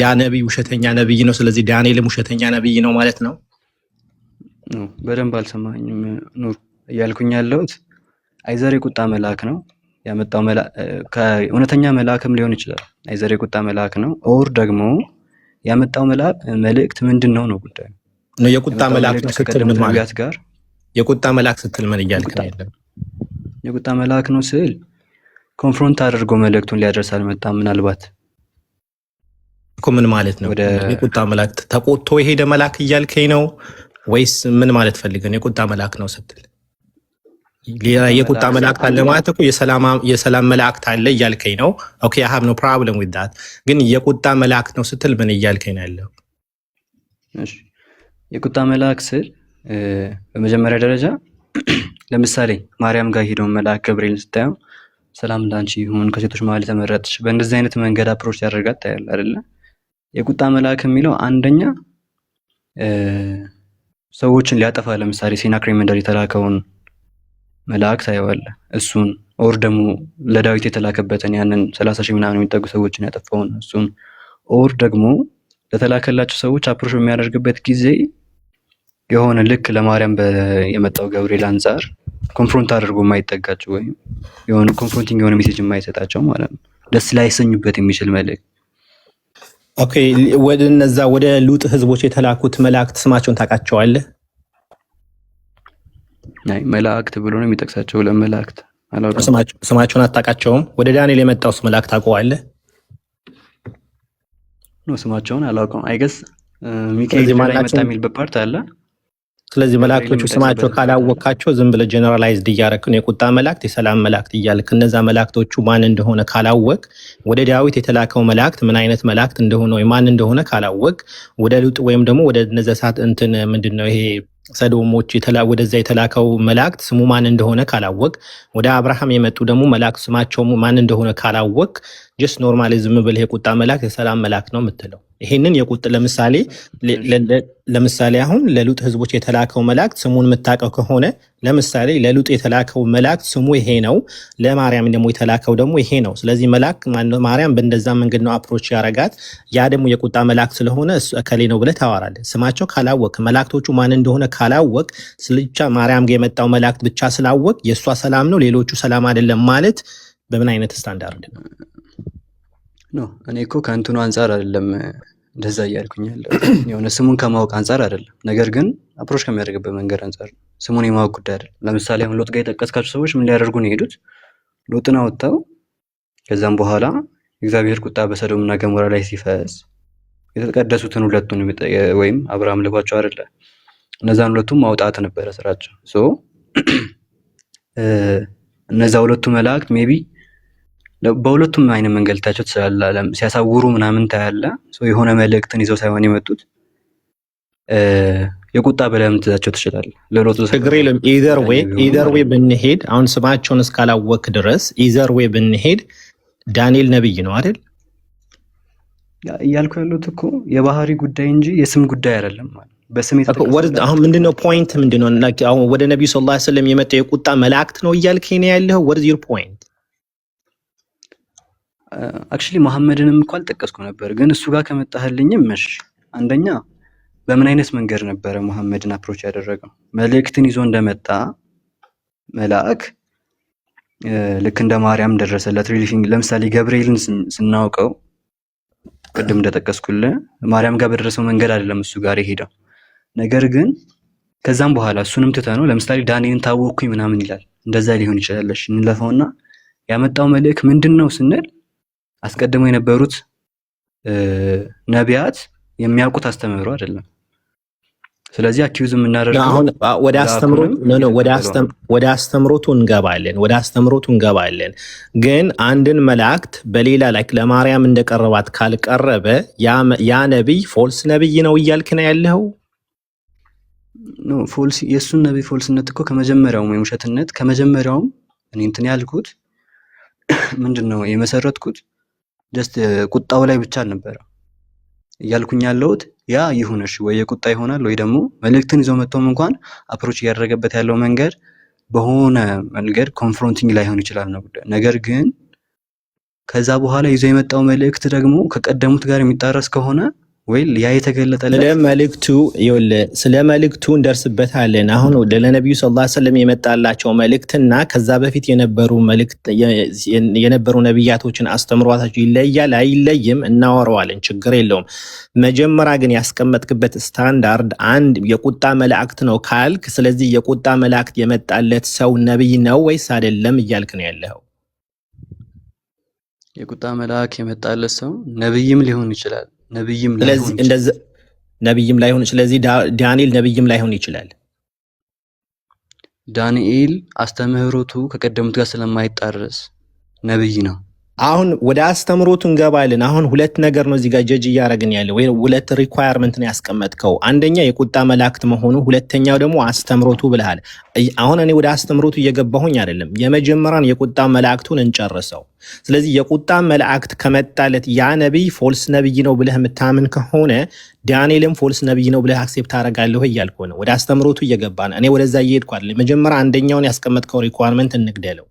ያ ነብይ ውሸተኛ ነብይ ነው። ስለዚህ ዳንኤልም ውሸተኛ ነብይ ነው ማለት ነው። በደንብ አልሰማኝም ኑር። እያልኩኝ ያለሁት አይዘር የቁጣ መልአክ ነው ያመጣው ከእውነተኛ መልአክም ሊሆን ይችላል። አይዘር የቁጣ መልአክ ነው ኦር ደግሞ ያመጣው መልእክት ምንድን ነው ጉዳዩ ነው። የቁጣ መልአክ ስትል ምን ማለት ጋር የቁጣ መልአክ ስትል ምን እያልክ ነው? አይደለም የቁጣ መልአክ ነው ስል ኮንፍሮንት አድርጎ መልእክቱን ሊያደርስ አልመጣም። ምናልባት እኮ ምን ማለት ነው የቁጣ መልአክ? ተቆጥቶ የሄደ መልአክ እያልከኝ ነው ወይስ ምን ማለት ፈልገን የቁጣ መልአክ ነው ስትል? ሌላ የቁጣ መላእክት አለ ማለት እኮ የሰላም መላእክት አለ እያልከኝ ነው። ኦኬ አይ ሃቭ ኖ ፕሮብለም ዊዝ ዳት። ግን የቁጣ መላእክት ነው ስትል ምን እያልከኝ ነው ያለው? እሺ የቁጣ መልአክ ስል በመጀመሪያ ደረጃ ለምሳሌ ማርያም ጋር ሄደው መልአክ ገብርኤል ስታየው ሰላም ላንቺ ይሁን ከሴቶች መሀል የተመረጥሽ፣ በእንደዚህ አይነት መንገድ አፕሮች ያደርጋት ታያለ አይደለ? የቁጣ መልአክ የሚለው አንደኛ ሰዎችን ሊያጠፋ ለምሳሌ ሴናክሬም እንደር የተላከውን መልአክ ታየዋለህ። እሱን ኦር ደግሞ ለዳዊት የተላከበትን ያንን 30 ሺህ ምናምን የሚጠጉ ሰዎችን ያጠፋውን እሱን ኦር ደግሞ ለተላከላቸው ሰዎች አፕሮች በሚያደርግበት ጊዜ የሆነ ልክ ለማርያም የመጣው ገብርኤል አንፃር ኮንፍሮንት አድርጎ የማይጠጋቸው ወይም የሆነ ኮንፍሮንቲንግ የሆነ ሜሴጅ የማይሰጣቸው ማለት ነው። ደስ ላይሰኙበት የሚችል መልእክት። ኦኬ፣ ወደ እነዛ ወደ ሉጥ ህዝቦች የተላኩት መላእክት ስማቸውን ታውቃቸዋለህ? አይ መላእክት ብሎ ነው የሚጠቅሳቸው። ለመላእክት አላውቅም። ስማቸውን አታውቃቸውም? ወደ ዳንኤል የመጣው መላእክት ታውቀዋለህ? ነው ስማቸውን አላውቅም። አይገስ ሚካኤል ላይ መጣ የሚልበት ፓርት አለ። ስለዚህ መላእክቶቹ ስማቸው ካላወቃቸው ዝም ብለህ ጀነራላይዝድ እያደረክ ነው የቁጣ መላእክት የሰላም መላእክት እያልክ እነዛ መላእክቶቹ ማን እንደሆነ ካላወቅ ወደ ዳዊት የተላከው መላእክት ምን አይነት መላእክት እንደሆነ ወይ ማን እንደሆነ ካላወቅ ወደ ሉጥ ወይም ደግሞ ወደ እነዛ ሰዓት እንትን ምንድነው ይሄ ሰዶሞች ወደዛ የተላከው መላእክት ስሙ ማን እንደሆነ ካላወቅ ወደ አብርሃም የመጡ ደግሞ መላእክት ስማቸው ማን እንደሆነ ካላወቅ ጀስት ኖርማሊ ዝም ብለህ የቁጣ መላእክት የሰላም መላእክት ነው የምትለው። ይሄንን የቁጥ ለምሳሌ አሁን ለሉጥ ህዝቦች የተላከው መላእክት ስሙን የምታውቀው ከሆነ ለምሳሌ ለሉጥ የተላከው መላእክት ስሙ ይሄ ነው፣ ለማርያም ደግሞ የተላከው ደግሞ ይሄ ነው። ስለዚህ ማርያም በእንደዛ መንገድ ነው አፕሮች ያረጋት። ያ ደግሞ የቁጣ መላእክት ስለሆነ እሱ እከሌ ነው ብለህ ታወራለህ። ስማቸው ካላወቅ መላእክቶቹ ማን እንደሆነ ካላወቅ ስለብቻ ማርያም ጋር የመጣው መላእክት ብቻ ስላወቅ የእሷ ሰላም ነው ሌሎቹ ሰላም አይደለም ማለት በምን አይነት ስታንዳርድ ነው? ኖ እኔ እኮ ከእንትኑ አንጻር አይደለም እንደዛ እያልኩኝ ያለው የሆነ ስሙን ከማወቅ አንጻር አይደለም። ነገር ግን አፕሮች ከሚያደርግበት መንገድ አንጻር ስሙን የማወቅ ጉዳይ አይደለም። ለምሳሌ አሁን ሎጥ ጋር የጠቀስካቸው ሰዎች ምን ሊያደርጉ ነው የሄዱት? ሎጥን አወጣው። ከዛም በኋላ እግዚአብሔር ቁጣ በሰዶምና ገሞራ ላይ ሲፈስ የተቀደሱትን ሁለቱን ወይም አብርሃም ልኳቸው አይደለ እነዛን ሁለቱም ማውጣት ነበረ ስራቸው። ሶ እነዛ ሁለቱ መላእክት ሜቢ በሁለቱም አይነት መንገድ ልታቸው ትችላለህ። ሲያሳውሩ ምናምን ታያለ። የሆነ መልእክትን ይዘው ሳይሆን የመጡት የቁጣ ብለህ ትዛቸው ትችላለህ። ለሎጡ ችግር የለም። ኢዘር ዌይ ብንሄድ አሁን ስማቸውን እስካላወቅ ድረስ ኢዘር ዌይ ብንሄድ ዳንኤል ነብይ ነው አይደል እያልኩ ያሉት እኮ የባህሪ ጉዳይ እንጂ የስም ጉዳይ አይደለም ማለት በስም አሁን ምንድነው ፖይንት ምንድነው? አሁን ወደ ነብዩ ሰለላሁ ዐለይሂ ወሰለም የመጣው የቁጣ መላእክት ነው እያልከኝ ነው ያለው? what is your point? አክቹሊ መሐመድንም እኮ አልጠቀስኩም ነበር፣ ግን እሱ ጋር ከመጣህልኝም እሺ። አንደኛ በምን አይነት መንገድ ነበረ መሐመድን አፕሮች ያደረገው? መልእክትን ይዞ እንደመጣ መልአክ ልክ እንደ ማርያም ደረሰለት ሪሊፊንግ። ለምሳሌ ገብርኤልን ስናውቀው ቅድም እንደጠቀስኩልህ ማርያም ጋር በደረሰው መንገድ አይደለም እሱ ጋር የሄደው። ነገር ግን ከዛም በኋላ እሱንም ትተነው ለምሳሌ ዳንኤልን ታወቅኩኝ ምናምን ይላል። እንደዛ ሊሆን ይችላል። እሺ እንለፈውና ያመጣው መልእክት ምንድነው ስንል አስቀድሞ የነበሩት ነቢያት የሚያውቁት አስተምህሮ አይደለም። ስለዚህ አኪዩዝ የምናደርገው አሁን ወደ አስተምሮቱ እንገባለን። ግን አንድን መላእክት በሌላ ላይክ ለማርያም እንደቀረባት ካልቀረበ ያ ነብይ ፎልስ ነብይ ነው እያልክ ነው ያለው? ኖ ፎልስ የሱን ነብይ ፎልስነት እኮ ከመጀመሪያውም ወይ ውሸትነት ከመጀመሪያውም እኔ እንትን ያልኩት ምንድነው የመሰረትኩት ጀስት ቁጣው ላይ ብቻ አልነበረ እያልኩኝ ያለሁት። ያ ይሁንሽ ወይ የቁጣ ይሆናል ወይ ደግሞ መልእክትን ይዞ መጥቶም እንኳን አፕሮች እያደረገበት ያለው መንገድ በሆነ መንገድ ኮንፍሮንቲንግ ላይሆን ይችላል ነው ጉዳይ። ነገር ግን ከዛ በኋላ ይዞ የመጣው መልእክት ደግሞ ከቀደሙት ጋር የሚጣረስ ከሆነ ወይ ያ የተገለጠለት ስለ መልእክቱ እንደርስበታለን። አሁን ለነብዩ ሰለላሁ ዐለይሂ ወሰለም የመጣላቸው መልእክትና ከዛ በፊት የነበሩ ነብያቶችን አስተምሯታቸው ይለያል አይለይም? እናወራዋለን፣ ችግር የለውም። መጀመሪያ ግን ያስቀመጥክበት ስታንዳርድ አንድ የቁጣ መላእክት ነው ካልክ፣ ስለዚህ የቁጣ መላእክት የመጣለት ሰው ነብይ ነው ወይስ አይደለም እያልክ ነው ያለው? የቁጣ መልአክ የመጣለት ሰው ነብይም ሊሆን ይችላል ነብይም ላይሆን። ስለዚህ ዳንኤል ነብይም ላይሆን ይችላል። ዳንኤል አስተምህሮቱ ከቀደሙት ጋር ስለማይጣረስ ነብይ ነው። አሁን ወደ አስተምሮቱ እንገባለን። አሁን ሁለት ነገር ነው እዚህ ጋር ጀጅ እያደረግን ያለ ወይ ሁለት ሪኳየርመንት ነው ያስቀመጥከው። አንደኛ የቁጣ መላእክት መሆኑ፣ ሁለተኛው ደግሞ አስተምሮቱ ብለሃል። አሁን እኔ ወደ አስተምሮቱ እየገባሁኝ አይደለም። የመጀመሪያን የቁጣ መላእክቱን እንጨርሰው። ስለዚህ የቁጣ መላእክት ከመጣለት ያ ነብይ ፎልስ ነብይ ነው ብለህ የምታምን ከሆነ ዳንኤልም ፎልስ ነብይ ነው ብለህ አክሴፕት ታደርጋለህ እያልኩ ነው። ወደ አስተምሮቱ እየገባን እኔ ወደዛ እየሄድኩ አይደለም። መጀመሪያ አንደኛውን ያስቀመጥከው ሪኳየርመንት እንግደለው።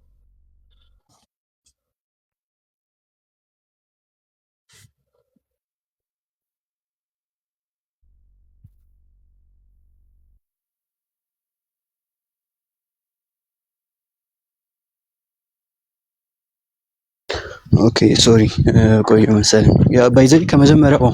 ኦኬ ሶሪ ቆየ መሰለኝ። ያ ባይዘይ ከመጀመሪያው